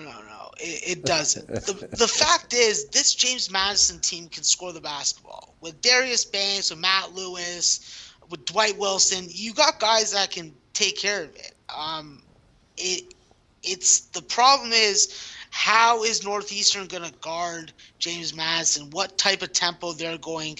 It doesn't. The fact is, this James Madison team can score the basketball. With Darius Banks, with Matt Lewis, with Dwight Wilson, you got guys that can take care of it. It's the problem is, how is Northeastern going to guard James Madison? What type of tempo they're going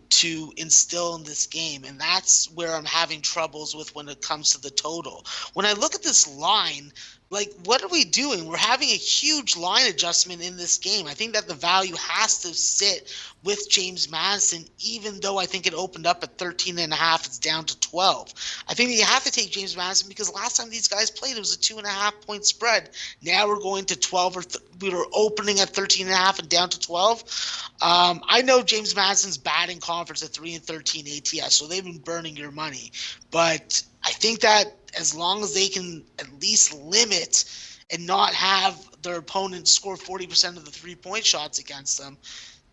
to instill in this game? And that's where I'm having troubles with when it comes to the total. When I look at this line, Like, what are we doing? We're having a huge line adjustment in this game. I think that the value has to sit with James Madison, even though I think it opened up at 13.5. It's down to 12. I think that you have to take James Madison because last time these guys played, it was a 2.5 point spread. Now we're going to 12, we were opening at 13.5 and down to 12. I know James Madison's batting conference at 3-13 ATS, so they've been burning your money. But I think that as long as they can at least limit and not have their opponent score 40% of the three-point shots against them,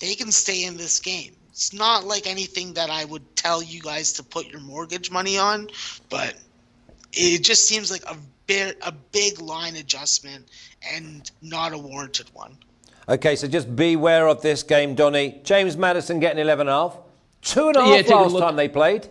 they can stay in this game. It's not like anything that I would tell you guys to put your mortgage money on, but it just seems like a big line adjustment and not a warranted one. Okay, so just beware of this game, Donnie. James Madison getting 11.5. 2.5 last time they played.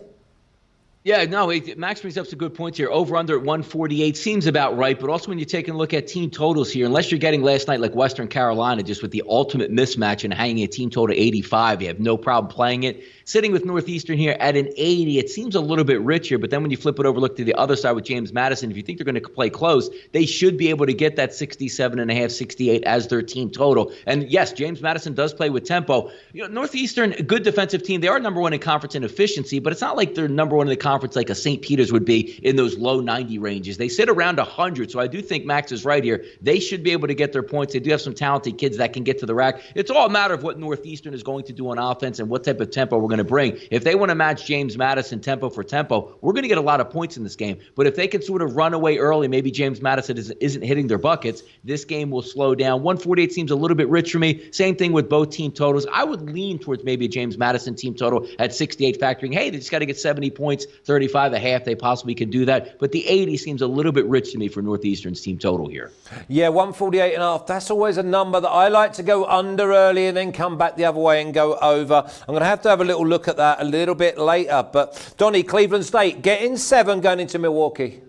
Yeah, no, Max brings up some good points here. Over under at 148 seems about right, but also when you're taking a look at team totals here, unless you're getting last night like Western Carolina, just with the ultimate mismatch and hanging a team total 85, you have no problem playing it. Sitting with Northeastern here at an 80, it seems a little bit richer, but then when you flip it over, look to the other side with James Madison, if you think they're going to play close, they should be able to get that 67.5, 68 as their team total. And yes, James Madison does play with tempo. Northeastern, a good defensive team. They are number one in conference in efficiency, but it's not like they're number one in the conference like a St. Peter's would be in those low 90 ranges. They sit around 100, so I do think Max is right here. They should be able to get their points. They do have some talented kids that can get to the rack. It's all a matter of what Northeastern is going to do on offense and what type of tempo we're going to bring. If they want to match James Madison tempo for tempo, we're going to get a lot of points in this game. But if they can sort of run away early, maybe James Madison isn't hitting their buckets, this game will slow down. 148 seems a little bit rich for me. Same thing with both team totals. I would lean towards maybe a James Madison team total at 68, factoring, hey, they just got to get 70 points, 35 a half. They possibly can do that. But the 80 seems a little bit rich to me for Northeastern's team total here. Yeah, 148.5. That's always a number that I like to go under early and then come back the other way and go over. I'm going to have a little look at that a little bit later. But Donnie, Cleveland State getting 7 going into Milwaukee.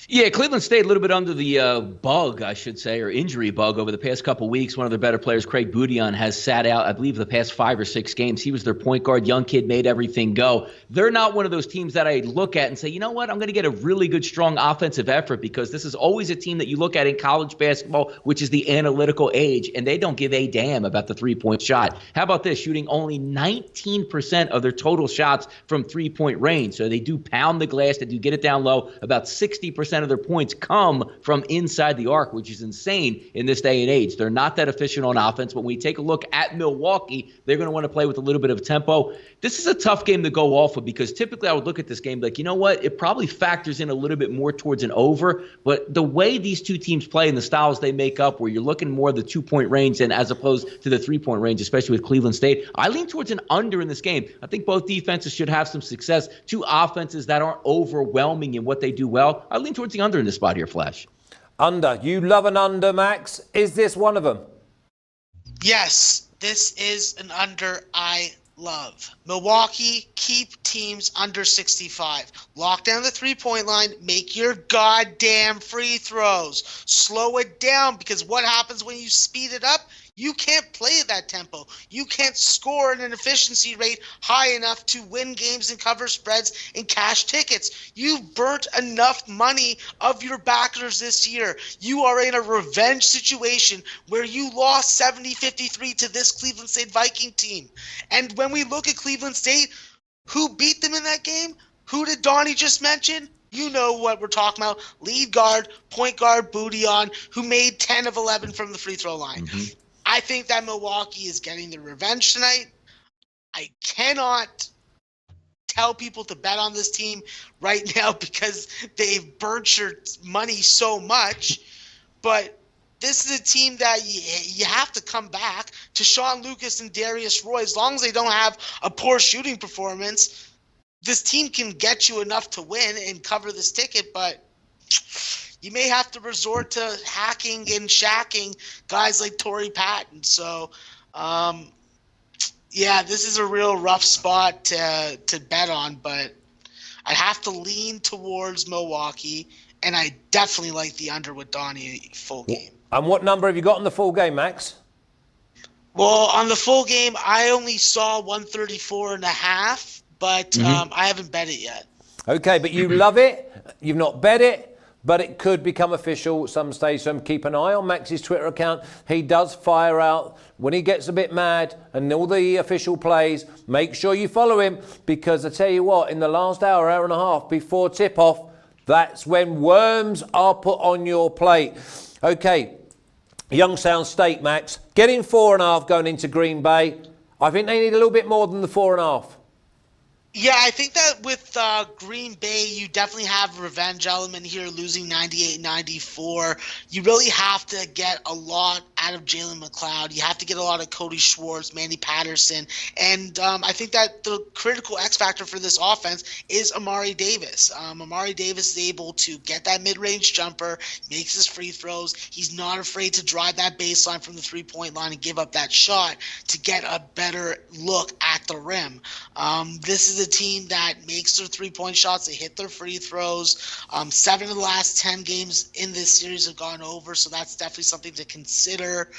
Yeah, Cleveland State a little bit under the bug, I should say, or injury bug over the past couple weeks. One of their better players, Craig Boudillon, has sat out, I believe, the past 5 or 6 games. He was their point guard, young kid, made everything go. They're not one of those teams that I look at and say, you know what, I'm going to get a really good, strong offensive effort, because this is always a team that you look at in college basketball, which is the analytical age, and they don't give a damn about the three-point shot. How about this? Shooting only 19% of their total shots from three-point range. So they do pound the glass, they do get it down low. About 60% of their points come from inside the arc, which is insane in this day and age. They're not that efficient on offense. But when we take a look at Milwaukee, they're going to want to play with a little bit of tempo. This is a tough game to go off of, because typically I would look at this game like, you know what, it probably factors in a little bit more towards an over. But the way these two teams play and the styles they make up, where you're looking more of the 2-point range than as opposed to the 3-point range, especially with Cleveland State, I lean towards an under in this game. I think both defenses should have some success. Two offenses that aren't overwhelming in what they do well. I lean towards the under in this spot here, Flash. Under. You love an under, Max. Is this one of them? Yes, this is an under I love. Milwaukee, keep teams under 65. Lock down the three-point line. Make your goddamn free throws. Slow it down, because what happens when you speed it up? You can't play at that tempo. You can't score at an efficiency rate high enough to win games and cover spreads and cash tickets. You've burnt enough money of your backers this year. You are in a revenge situation where you lost 70-53 to this Cleveland State Viking team. And when we look at Cleveland State, who beat them in that game? Who did Donnie just mention? You know what we're talking about. Lead guard, point guard, Boudillon, who made 10 of 11 from the free throw line. Mm-hmm. I think that Milwaukee is getting the revenge tonight. I cannot tell people to bet on this team right now because they've burnt your money so much. But this is a team that you have to come back to. Sean Lucas and Darius Roy. As long as they don't have a poor shooting performance, this team can get you enough to win and cover this ticket. But you may have to resort to hacking and shacking guys like Torrey Patton. So, yeah, this is a real rough spot to bet on, but I have to lean towards Milwaukee, and I definitely like the under with Donnie full game. And what number have you got on the full game, Max? Well, on the full game, I only saw 134.5, but I haven't bet it yet. Okay, but you love it. You've not bet it. but it could become official at some stage. So keep an eye on Max's Twitter account. He does fire out when he gets a bit mad and all the official plays. Make sure you follow him, because I tell you what, in the last hour and a half before tip-off, that's when worms are put on your plate. Okay, Youngstown State, Max, getting 4.5 going into Green Bay. I think they need a little bit more than the 4.5. Yeah, I think that with Green Bay, you definitely have a revenge element here, losing 98-94. You really have to get a lot out of Jalen McLeod. You have to get a lot of Cody Schwartz, Manny Patterson. And I think that the critical X factor for this offense is Amari Davis. Amari Davis is able to get that mid-range jumper, makes his free throws. He's not afraid to drive that baseline from the three-point line and give up that shot to get a better look at the rim. This is a team that makes their three-point shots. They hit their free throws. 7 of the last 10 games in this series have gone over, so that's definitely something to consider.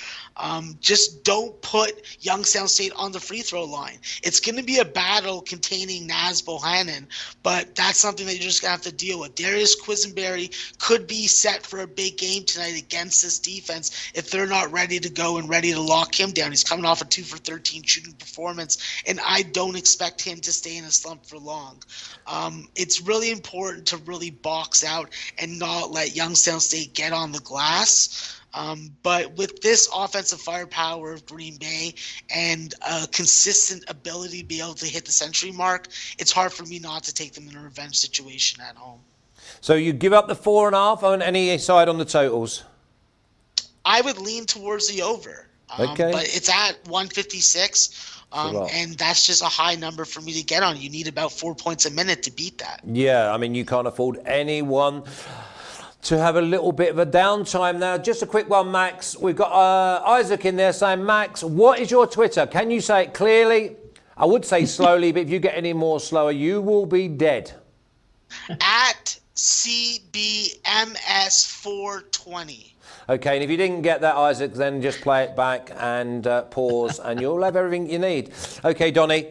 Just don't put Youngstown State on the free throw line. It's going to be a battle containing Naz Bohannon, but that's something that you're just going to have to deal with. Darius Quisenberry could be set for a big game tonight against this defense if they're not ready to go and ready to lock him down. He's coming off a 2 for 13 shooting performance, and I don't expect him to stay in a slump for long. It's really important to really box out and not let Youngstown State get on the glass. But with this offensive firepower of Green Bay and a consistent ability to be able to hit the century mark, it's hard for me not to take them in a revenge situation at home. So you give up the 4.5 on any side on the totals? I would lean towards the over. Okay. But it's at 156. And that's just a high number for me to get on. You need about 4 points a minute to beat that. Yeah, I mean, you can't afford anyone to have a little bit of a downtime now. Just a quick one, Max. We've got Isaac in there saying, Max, what is your Twitter? Can you say it clearly? I would say slowly, but if you get any more slower, you will be dead. At CBMS420. Okay, and if you didn't get that, Isaac, then just play it back and pause, and you'll have everything you need. Okay, Donnie,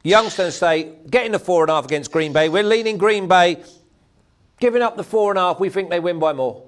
Youngstown State getting the 4.5 against Green Bay. We're leaning Green Bay, giving up the 4.5. We think they win by more.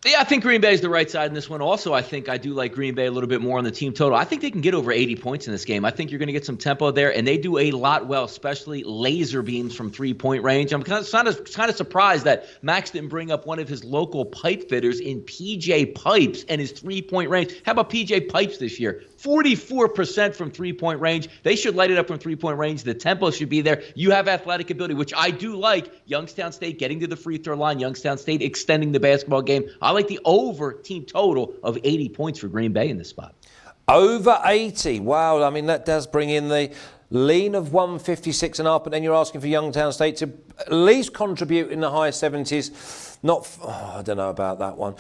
Yeah, I think Green Bay is the right side in this one. Also, I think I do like Green Bay a little bit more on the team total. I think they can get over 80 points in this game. I think you're going to get some tempo there, and they do a lot well, especially laser beams from three-point range. I'm kind of surprised that Max didn't bring up one of his local pipe fitters in PJ Pipes and his three-point range. How about PJ Pipes this year? 44% from three-point range. They should light it up from three-point range. The tempo should be there. You have athletic ability, which I do like. Youngstown State getting to the free throw line. Youngstown State extending the basketball game. I like the over team total of 80 points for Green Bay in this spot. Over 80. Wow. I mean, that does bring in the lean of 156.5, but then you're asking for Youngstown State to at least contribute in the high 70s. I don't know about that one.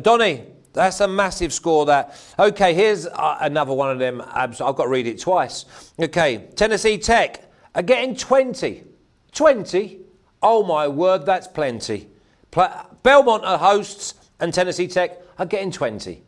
Donnie, that's a massive score, that. Okay, here's another one of them. I've got to read it twice. Okay, Tennessee Tech are getting 20. 20? Oh, my word, that's plenty. Belmont are hosts, and Tennessee Tech are getting 20.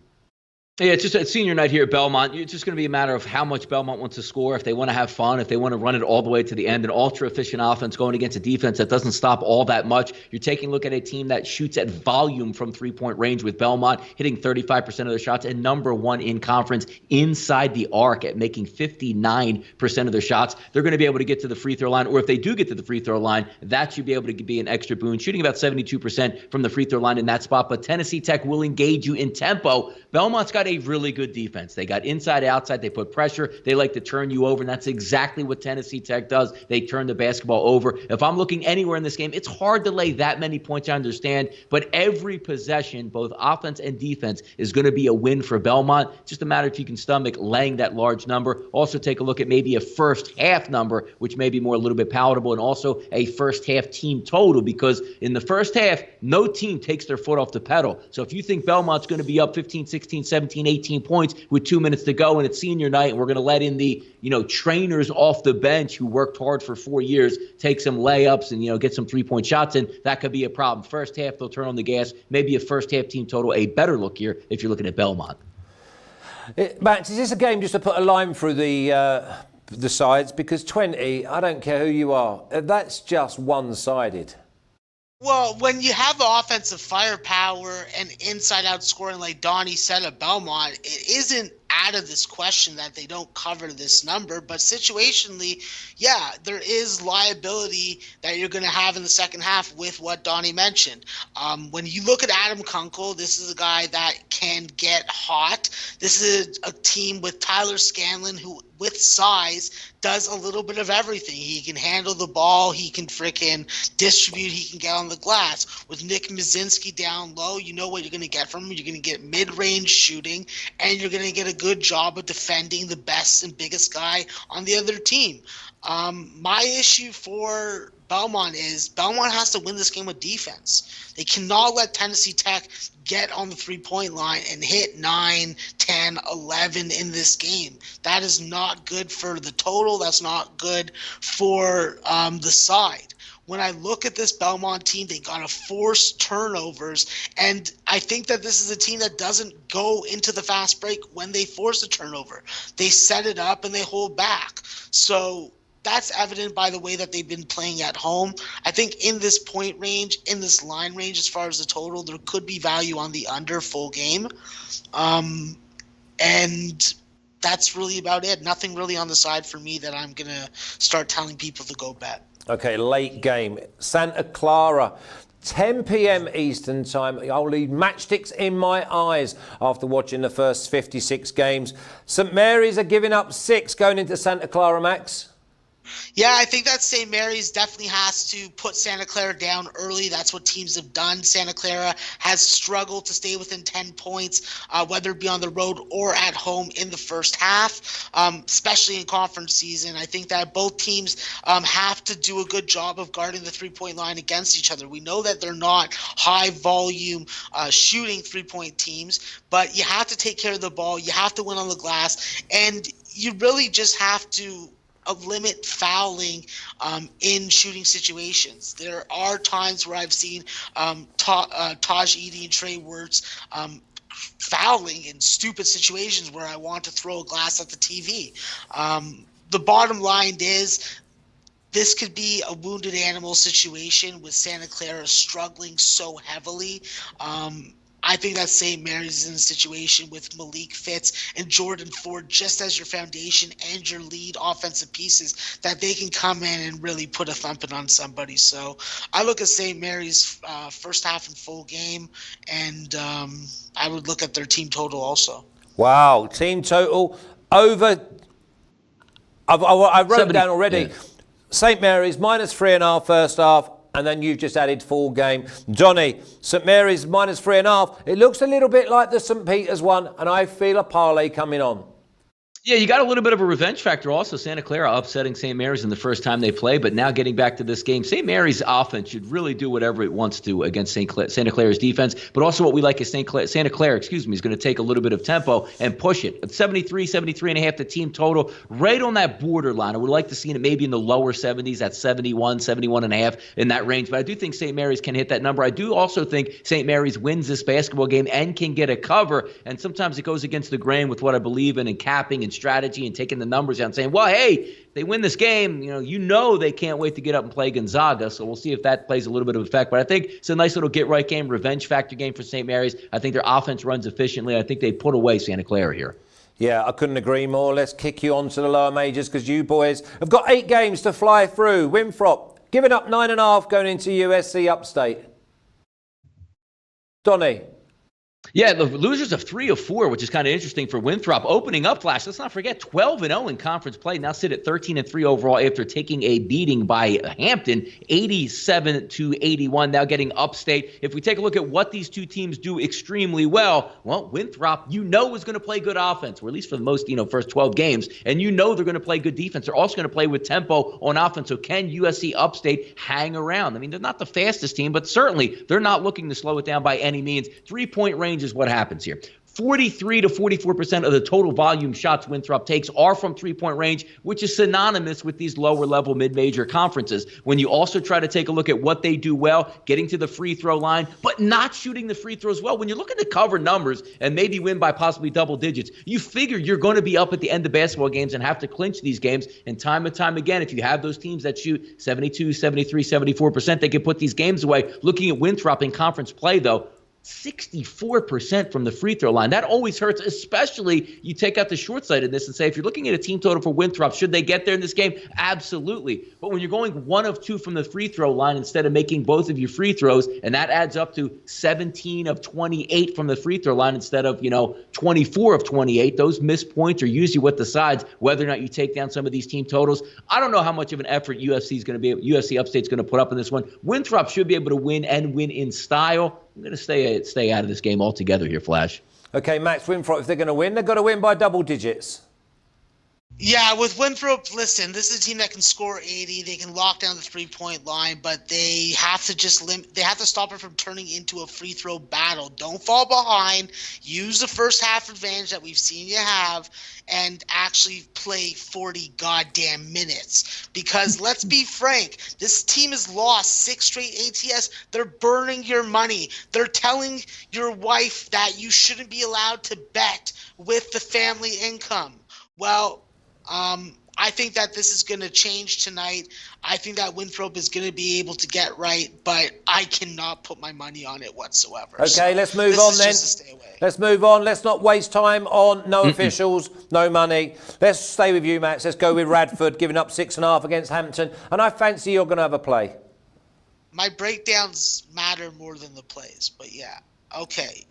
Yeah, it's just a senior night here at Belmont. It's just going to be a matter of how much Belmont wants to score, if they want to have fun, if they want to run it all the way to the end. An ultra-efficient offense going against a defense that doesn't stop all that much. You're taking a look at a team that shoots at volume from three-point range with Belmont, hitting 35% of their shots and number one in conference inside the arc at making 59% of their shots. They're going to be able to get to the free throw line, or if they do get to the free throw line, that should be able to be an extra boon. Shooting about 72% from the free throw line in that spot, but Tennessee Tech will engage you in tempo. Belmont's got a really good defense. They got inside, outside. They put pressure. They like to turn you over, and that's exactly what Tennessee Tech does. They turn the basketball over. If I'm looking anywhere in this game, it's hard to lay that many points, I understand, but every possession, both offense and defense, is going to be a win for Belmont. Just a matter if you can stomach laying that large number. Also take a look at maybe a first half number, which may be more a little bit palatable, and also a first half team total, because in the first half, no team takes their foot off the pedal. So if you think Belmont's going to be up 15, 16, 17, 18 points with 2 minutes to go and it's senior night, and we're going to let in the trainers off the bench who worked hard for 4 years take some layups and get some 3-point shots in, that could be a problem. First half, they'll turn on the gas. Maybe a first half team total, a better look here if you're looking at Belmont. Max, is this a game just to put a line through the sides? Because 20, I don't care who you are, that's just one-sided. Well, when you have the offensive firepower and inside-out scoring like Donnie said at Belmont, it isn't out of this question that they don't cover this number. But situationally, yeah, there is liability that you're going to have in the second half with what Donnie mentioned. When you look at Adam Kunkel, this is a guy that can get hot. This is a team with Tyler Scanlon, who with size does a little bit of everything. He can handle the ball, he can freaking distribute, he can get on the glass. With Nick Mazinski down low, you know what you're going to get from him. You're going to get mid-range shooting, and you're going to get a good job of defending the best and biggest guy on the other team. My issue for Belmont is Belmont has to win this game with defense. They cannot let Tennessee Tech get on the three-point line and hit 9, 10, 11 in this game. That is not good for the total. That's not good for the side. When I look at this Belmont team, they got to force turnovers, and I think that this is a team that doesn't go into the fast break when they force a turnover. They set it up and they hold back. So that's evident by the way that they've been playing at home. I think in this point range, in this line range, as far as the total, there could be value on the under full game. And that's really about it. Nothing really on the side for me that I'm going to start telling people to go bet. Okay, late game. Santa Clara, 10 p.m. Eastern time. I'll leave matchsticks in my eyes after watching the first 56 games. St. Mary's are giving up 6 going into Santa Clara, Max. Yeah, I think that St. Mary's definitely has to put Santa Clara down early. That's what teams have done. Santa Clara has struggled to stay within 10 points, whether it be on the road or at home in the first half, especially in conference season. I think that both teams have to do a good job of guarding the three-point line against each other. We know that they're not high-volume shooting three-point teams, but you have to take care of the ball. You have to win on the glass, and you really just have to limit fouling in shooting situations. There are times where I've seen Taj Edey and Trey Wirtz fouling in stupid situations where I want to throw a glass at the TV. The bottom line is this could be a wounded animal situation with Santa Clara struggling so heavily. I think that St. Mary's is in a situation with Malik Fitz and Jordan Ford just as your foundation and your lead offensive pieces that they can come in and really put a thumping on somebody. So I look at St. Mary's first half and full game, and I would look at their team total also. Wow, team total over. I wrote 70, down already. Yeah. St. Mary's -3.5 first half. And then you've just added full game. Donnie, St. Mary's -3.5. It looks a little bit like the St. Peter's one, and I feel a parlay coming on. Yeah, you got a little bit of a revenge factor also. Santa Clara upsetting St. Mary's in the first time they play, but now getting back to this game, St. Mary's offense should really do whatever it wants to against Santa Clara's defense. But also what we like is Santa Clara, is going to take a little bit of tempo and push it. At 73.5, the team total, right on that borderline. I would like to see it maybe in the lower 70s, at 71.5 in that range. But I do think St. Mary's can hit that number. I do also think St. Mary's wins this basketball game and can get a cover. And sometimes it goes against the grain with what I believe in and capping and strategy and taking the numbers out and saying, well, hey, they win this game, you know they can't wait to get up and play Gonzaga. So we'll see if that plays a little bit of effect. But I think it's a nice little get-right game, revenge factor game for St. Mary's. I think their offense runs efficiently. I think they put away Santa Clara here. Yeah, I couldn't agree more. Let's kick you on to the lower majors because you boys have got 8 games to fly through. Winthrop giving up 9.5 going into USC Upstate. Donnie. Yeah, the losers of 3 of 4, which is kind of interesting for Winthrop. Opening up last, let's not forget, 12-0 in conference play. Now sit at 13-3 overall after taking a beating by Hampton, 87-81. Now getting Upstate. If we take a look at what these two teams do extremely well, Winthrop, is going to play good offense, or at least for the most, first 12 games, and they're going to play good defense. They're also going to play with tempo on offense. So can USC Upstate hang around? I mean, they're not the fastest team, but certainly they're not looking to slow it down by any means. 3-point range is what happens here. 43 to 44% of the total volume shots Winthrop takes are from three-point range, which is synonymous with these lower-level mid-major conferences. When you also try to take a look at what they do well, getting to the free throw line, but not shooting the free throws well. When you look at the cover numbers and maybe win by possibly double digits, you figure you're going to be up at the end of basketball games and have to clinch these games. And time again, if you have those teams that shoot 72, 73, 74%, they can put these games away. Looking at Winthrop in conference play, though, 64% from the free throw line. That always hurts, especially you take out the short-sightedness and say, if you're looking at a team total for Winthrop, should they get there in this game? Absolutely. But when you're going 1 of 2 from the free throw line instead of making both of your free throws, and that adds up to 17 of 28 from the free throw line instead of, 24 of 28, those missed points are usually what decides whether or not you take down some of these team totals. I don't know how much of an effort USC Upstate's going to put up in this one. Winthrop should be able to win and win in style. I'm going to stay out of this game altogether here, Flash. Okay, Max, Winthrop, if they're going to win, they've got to win by double digits. Yeah, with Winthrop, listen, this is a team that can score 80. They can lock down the three-point line, but they have to they have to stop it from turning into a free throw battle. Don't fall behind. Use the first half advantage that we've seen you have and actually play 40 goddamn minutes. Because let's be frank, this team has lost 6 straight ATS. They're burning your money. They're telling your wife that you shouldn't be allowed to bet with the family income. Well, I think that this is going to change tonight. I think that Winthrop is going to be able to get right, but I cannot put my money on it whatsoever. Okay, so let's move on then. Just to stay away. Let's move on. Let's not waste time on no officials, no money. Let's stay with you, Max. Let's go with Radford giving up 6.5 against Hampton, and I fancy you're going to have a play. My breakdowns matter more than the plays, but yeah. Okay,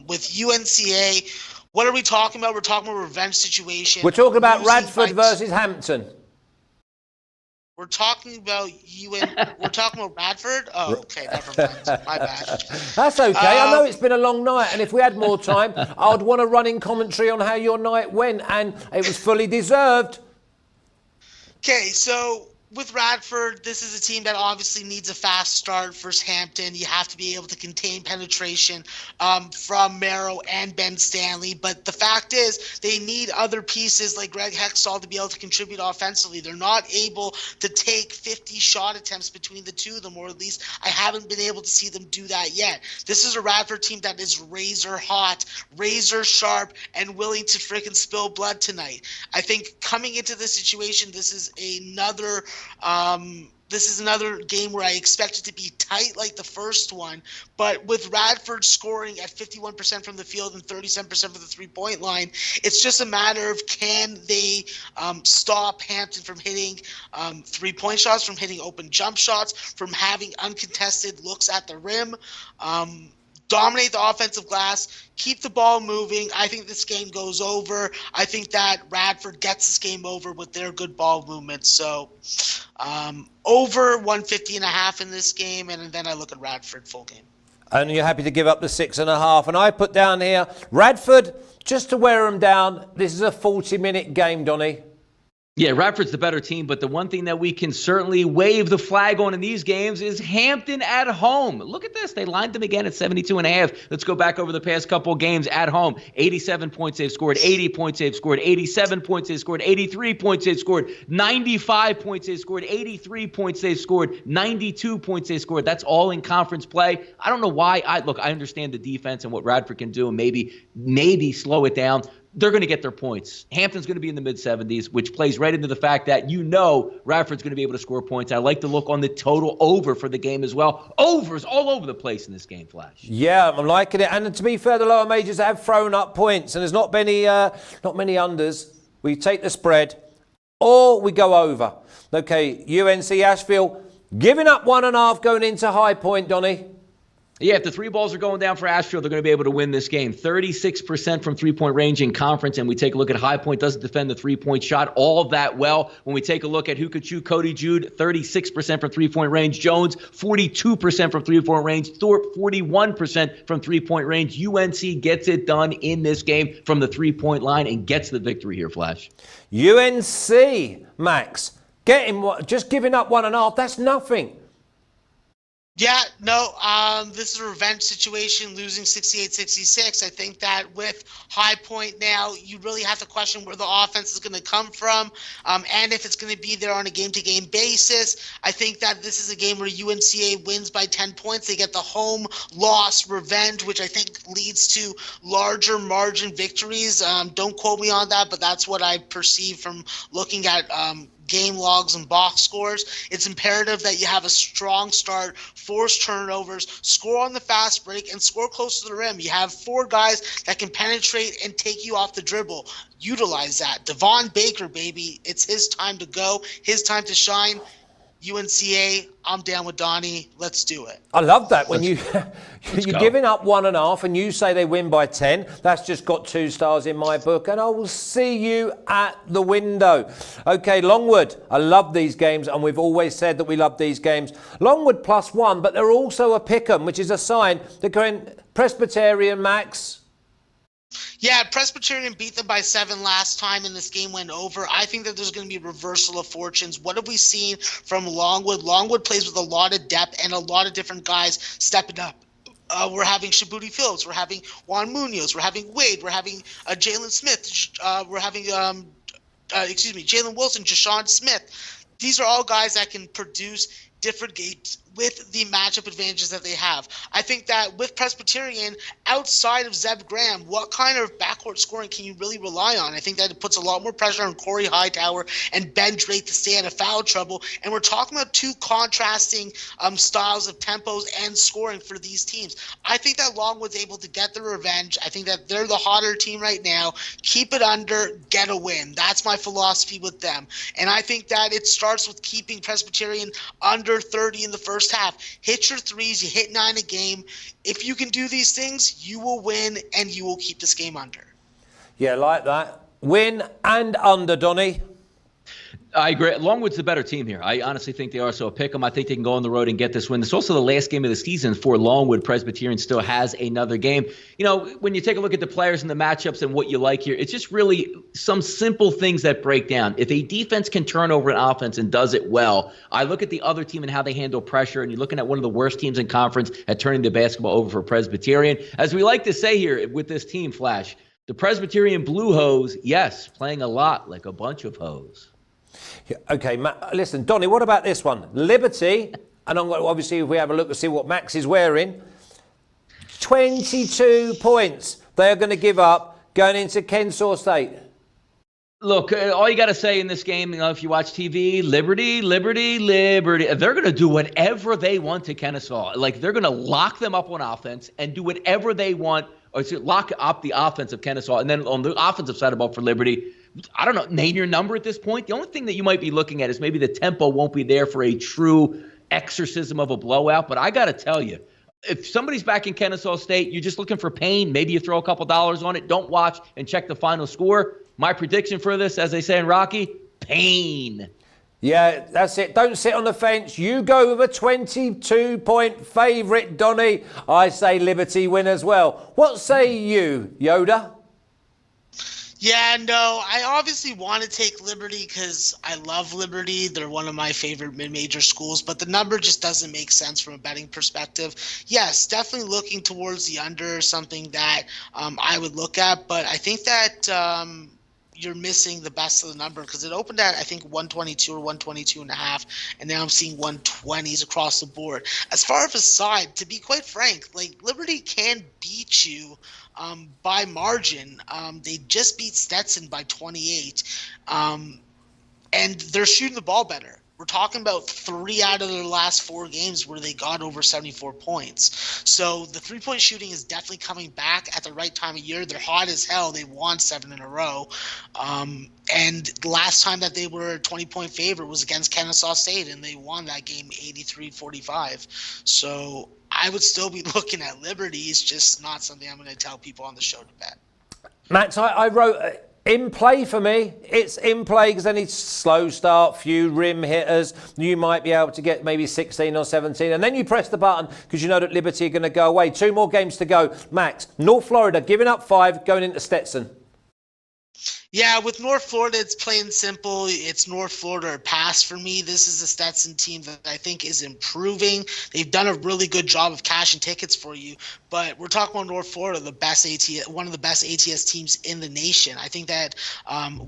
with UNCA, what are we talking about? We're talking about a revenge situation. We're talking about Radford versus Hampton. We're talking about we're talking about Radford? Oh, okay, never mind. My bad. That's okay. I know it's been a long night, and if we had more time, I'd want a running commentary on how your night went, and it was fully deserved. Okay, so with Radford, this is a team that obviously needs a fast start versus Hampton. You have to be able to contain penetration from Merrow and Ben Stanley. But the fact is, they need other pieces like Greg Hextall to be able to contribute offensively. They're not able to take 50 shot attempts between the two of them, or at least I haven't been able to see them do that yet. This is a Radford team that is razor hot, razor sharp, and willing to freaking spill blood tonight. I think coming into this situation, this is another game where I expect it to be tight like the first one, but with Radford scoring at 51% from the field and 37% from the three-point line, it's just a matter of can they stop Hampton from hitting three-point shots, from hitting open jump shots, from having uncontested looks at the rim, dominate the offensive glass, keep the ball moving. I think this game goes over. I think that Radford gets this game over with their good ball movement. So over 150.5 in this game, and then I look at Radford full game. And you're happy to give up the 6.5. And I put down here, Radford, just to wear them down, this is a 40-minute game, Donnie. Yeah, Radford's the better team, but the one thing that we can certainly wave the flag on in these games is Hampton at home. Look at this. They lined them again at 72.5. Let's go back over the past couple games at home. 87 points they've scored, 80 points they've scored, 87 points they've scored, 83 points they've scored, 95 points they've scored, 83 points they've scored, 92 points they've scored. That's all in conference play. I don't know why. I understand the defense and what Radford can do and maybe slow it down. They're going to get their points. Hampton's going to be in the mid-70s, which plays right into the fact that Radford's going to be able to score points. I like to look on the total over for the game as well. Overs all over the place in this game, Flash. Yeah, I'm liking it. And to be fair, the lower majors have thrown up points, and there's not many unders. We take the spread, or we go over. Okay, UNC Asheville giving up 1.5 going into High Point, Donnie. Yeah, if the three balls are going down for Asheville, they're going to be able to win this game. 36% from three-point range in conference, and we take a look at High Point, doesn't defend the three-point shot all that well. When we take a look at who could shoot, Cody Jude, 36% from three-point range. Jones, 42% from three-point range. Thorpe, 41% from three-point range. UNC gets it done in this game from the three-point line and gets the victory here, Flash. UNC, Max, just giving up 1.5, that's nothing. Yeah, no, this is a revenge situation, losing 68-66. I think that with High Point now, you really have to question where the offense is going to come from, and if it's going to be there on a game-to-game basis. I think that this is a game where UNCA wins by 10 points. They get the home loss revenge, which I think leads to larger margin victories. Don't quote me on that, but that's what I perceive from looking at game logs and box scores. It's imperative that you have a strong start, force turnovers, score on the fast break, and score close to the rim. You have four guys that can penetrate and take you off the dribble. Utilize that. Devon Baker, baby, it's his time to go, his time to shine. UNCA, I'm down with Donnie. Let's do it. I love that when you're go. giving up 1.5 and you say they win by 10. That's just got 2 stars in my book, and I will see you at the window. Okay, Longwood. I love these games, and we've always said that we love these games. Longwood +1, but they're also a pick'em, which is a sign that going Presbyterian, Max. Yeah, Presbyterian beat them by 7 last time, and this game went over. I think that there's going to be a reversal of fortunes. What have we seen from Longwood? Longwood plays with a lot of depth and a lot of different guys stepping up. We're having Shabuti Phillips. We're having Juan Munoz. We're having Wade. We're having Jalen Smith. We're having, Jalen Wilson, Jashawn Smith. These are all guys that can produce different games with the matchup advantages that they have. I think that with Presbyterian, outside of Zeb Graham, what kind of backcourt scoring can you really rely on? I think that it puts a lot more pressure on Corey Hightower and Ben Drake to stay out of foul trouble. And we're talking about two contrasting styles of tempos and scoring for these teams. I think that Longwood's able to get the revenge. I think that they're the hotter team right now. Keep it under, get a win. That's my philosophy with them. And I think that it starts with keeping Presbyterian under 30 in the first half. Hit your threes, you hit 9 a game. If you can do these things, you will win and you will keep this game under. Yeah, like that. Win and under, Donnie. I agree. Longwood's the better team here. I honestly think they are. So pick them. I think they can go on the road and get this win. It's also the last game of the season for Longwood. Presbyterian still has another game. You know, when you take a look at the players and the matchups and what you like here, it's just really some simple things that break down. If a defense can turn over an offense and does it well, I look at the other team and how they handle pressure, and you're looking at one of the worst teams in conference at turning the basketball over for Presbyterian. As we like to say here with this team, Flash, the Presbyterian Blue Hose, yes, playing a lot like a bunch of hoes. Okay, listen, Donnie, what about this one? Liberty, and obviously if we have a look to see what Max is wearing, 22 points they're going to give up going into Kennesaw State. Look, all you got to say in this game, you know, if you watch TV, Liberty, Liberty, Liberty, they're going to do whatever they want to Kennesaw. Like, they're going to lock them up on offense and do whatever they want, or lock up the offense of Kennesaw. And then on the offensive side of the ball for Liberty, I don't know, name your number at this point. The only thing that you might be looking at is maybe the tempo won't be there for a true exorcism of a blowout. But I got to tell you, if somebody's back in Kennesaw State, you're just looking for pain, maybe you throw a couple dollars on it, don't watch and check the final score. My prediction for this, as they say in Rocky, pain. Yeah, that's it. Don't sit on the fence. You go with a 22-point favourite, Donnie. I say Liberty win as well. What say you, Yoda? Yeah, no, I obviously want to take Liberty because I love Liberty. They're one of my favorite mid-major schools, but the number just doesn't make sense from a betting perspective. Yes, definitely looking towards the under, something that I would look at, but I think that you're missing the best of the number because it opened at, I think, 122 or 122 and a half, and now I'm seeing 120s across the board. As far as a side, to be quite frank, like, Liberty can beat you by margin. They just beat Stetson by 28, and they're shooting the ball better. We're talking about 3 out of their last 4 games where they got over 74 points. So the three-point shooting is definitely coming back at the right time of year. They're hot as hell. They won 7 in a row. And the last time that they were a 20-point favorite was against Kennesaw State, and they won that game 83-45. So I would still be looking at Liberty. It's just not something I'm going to tell people on the show to bet. Max, I wrote in play for me. It's in play because they need slow start, few rim hitters. You might be able to get maybe 16 or 17. And then you press the button because you know that Liberty are going to go away. 2 more games to go. Max, North Florida giving up 5, going into Stetson. Yeah, with North Florida, it's plain and simple. It's North Florida or pass for me. This is a Stetson team that I think is improving. They've done a really good job of cashing tickets for you. But we're talking about North Florida, the best one of the best ATS teams in the nation. I think that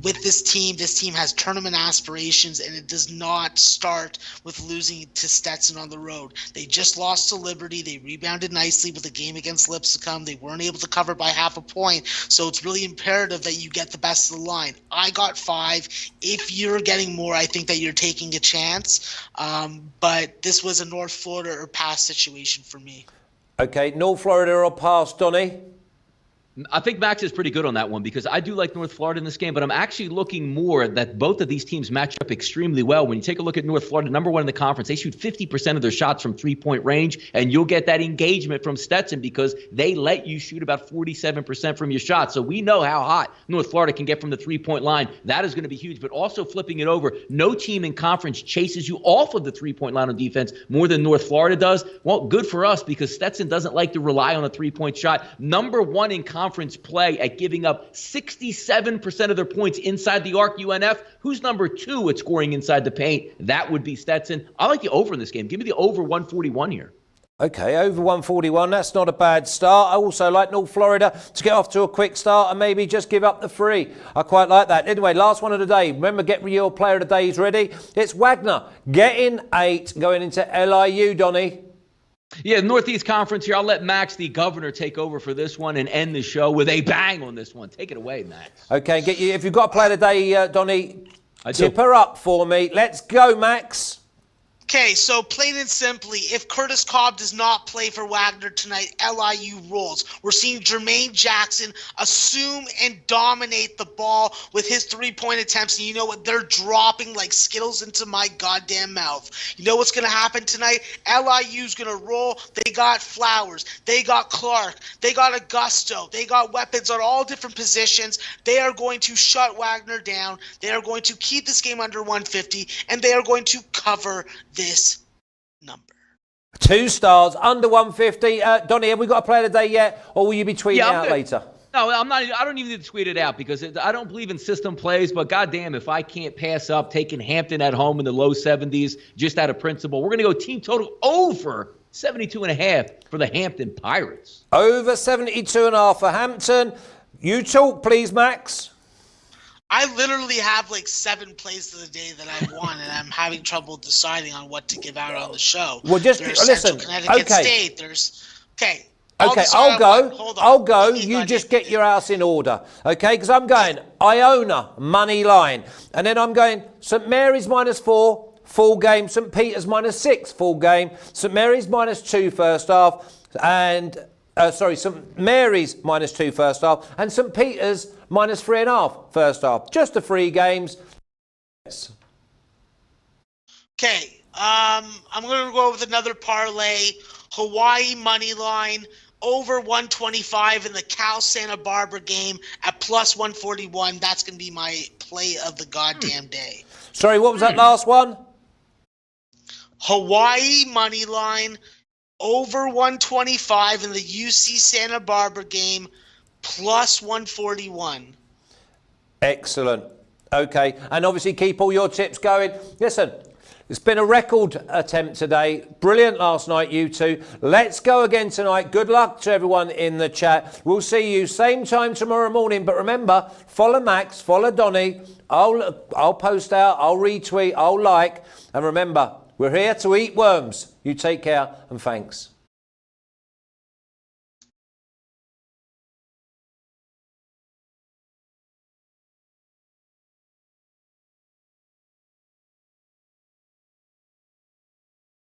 with this team has tournament aspirations, and it does not start with losing to Stetson on the road. They just lost to Liberty. They rebounded nicely with a game against Lipscomb. They weren't able to cover by half a point. So it's really imperative that you get the best of the line. I got 5. If you're getting more, I think that you're taking a chance. But this was a North Florida or pass situation for me. Okay, North Florida or pass, Donnie? I think Max is pretty good on that one because I do like North Florida in this game, but I'm actually looking more that both of these teams match up extremely well. When you take a look at North Florida, number 1 in the conference, they shoot 50% of their shots from three-point range, and you'll get that engagement from Stetson because they let you shoot about 47% from your shots. So we know how hot North Florida can get from the three-point line. That is going to be huge, but also flipping it over, no team in conference chases you off of the three-point line on defense more than North Florida does. Well, good for us because Stetson doesn't like to rely on a three-point shot. Number 1 in conference play at giving up 67% of their points inside the arc. UNF, who's number 2 at scoring inside the paint? That would be Stetson. I like the over in this game. Give me the over 141 here. Okay, over 141. That's not a bad start. I also like North Florida to get off to a quick start and maybe just give up the 3. I quite like that. Anyway, last one of the day. Remember, get your player of the days ready. It's Wagner getting 8 going into LIU, Donnie. Yeah, Northeast Conference here. I'll let Max, the governor, take over for this one and end the show with a bang on this one. Take it away, Max. Okay, if you've got a player today, Donnie, tip her up for me. Let's go, Max. Okay, so plain and simply, if Curtis Cobb does not play for Wagner tonight, LIU rolls. We're seeing Jermaine Jackson assume and dominate the ball with his three-point attempts, and you know what? They're dropping like Skittles into my goddamn mouth. You know what's going to happen tonight? LIU's going to roll. They got Flowers. They got Clark. They got Augusto. They got weapons on all different positions. They are going to shut Wagner down. They are going to keep this game under 150, and they are going to cover this number. 2 stars, under 150. Donnie, have we got a player today yet, or will you be tweeting out later? No, I'm not. I don't even need to tweet it out because I don't believe in system plays. But goddamn, if I can't pass up taking Hampton at home in the low 70s just out of principle, we're going to go team total over 72.5 for the Hampton Pirates. Over 72.5 for Hampton. You talk, please, Max. I literally have like 7 plays of the day that I won, and I'm having trouble deciding on what to give out on the show. Well, just there's listen. Central Connecticut Okay. State. There's Okay, I'll go. I'll go. You just get your house in order, okay? Because I'm going Iona money line, and then I'm going St Mary's -4 full game, St Peter's -6 full game, St Mary's -2 first half, and St Mary's -2 first half, and St Peter's -3.5 first half. Just the 3 games. Okay, I'm going to go with another parlay. Hawaii money line over 125 in the Cal Santa Barbara game at +141. That's going to be my play of the goddamn day. Sorry, what was that last one? Hawaii money line over 125 in the UC Santa Barbara game +141. Excellent. Okay, and obviously keep all your tips going. Listen, it's been a record attempt today. Brilliant last night, you two. Let's go again tonight. Good luck to everyone in the chat. We'll see you same time tomorrow morning. But remember, follow Max, follow Donnie. I'll post out, I'll retweet, I'll like. And remember, we're here to eat worms. You take care and thanks.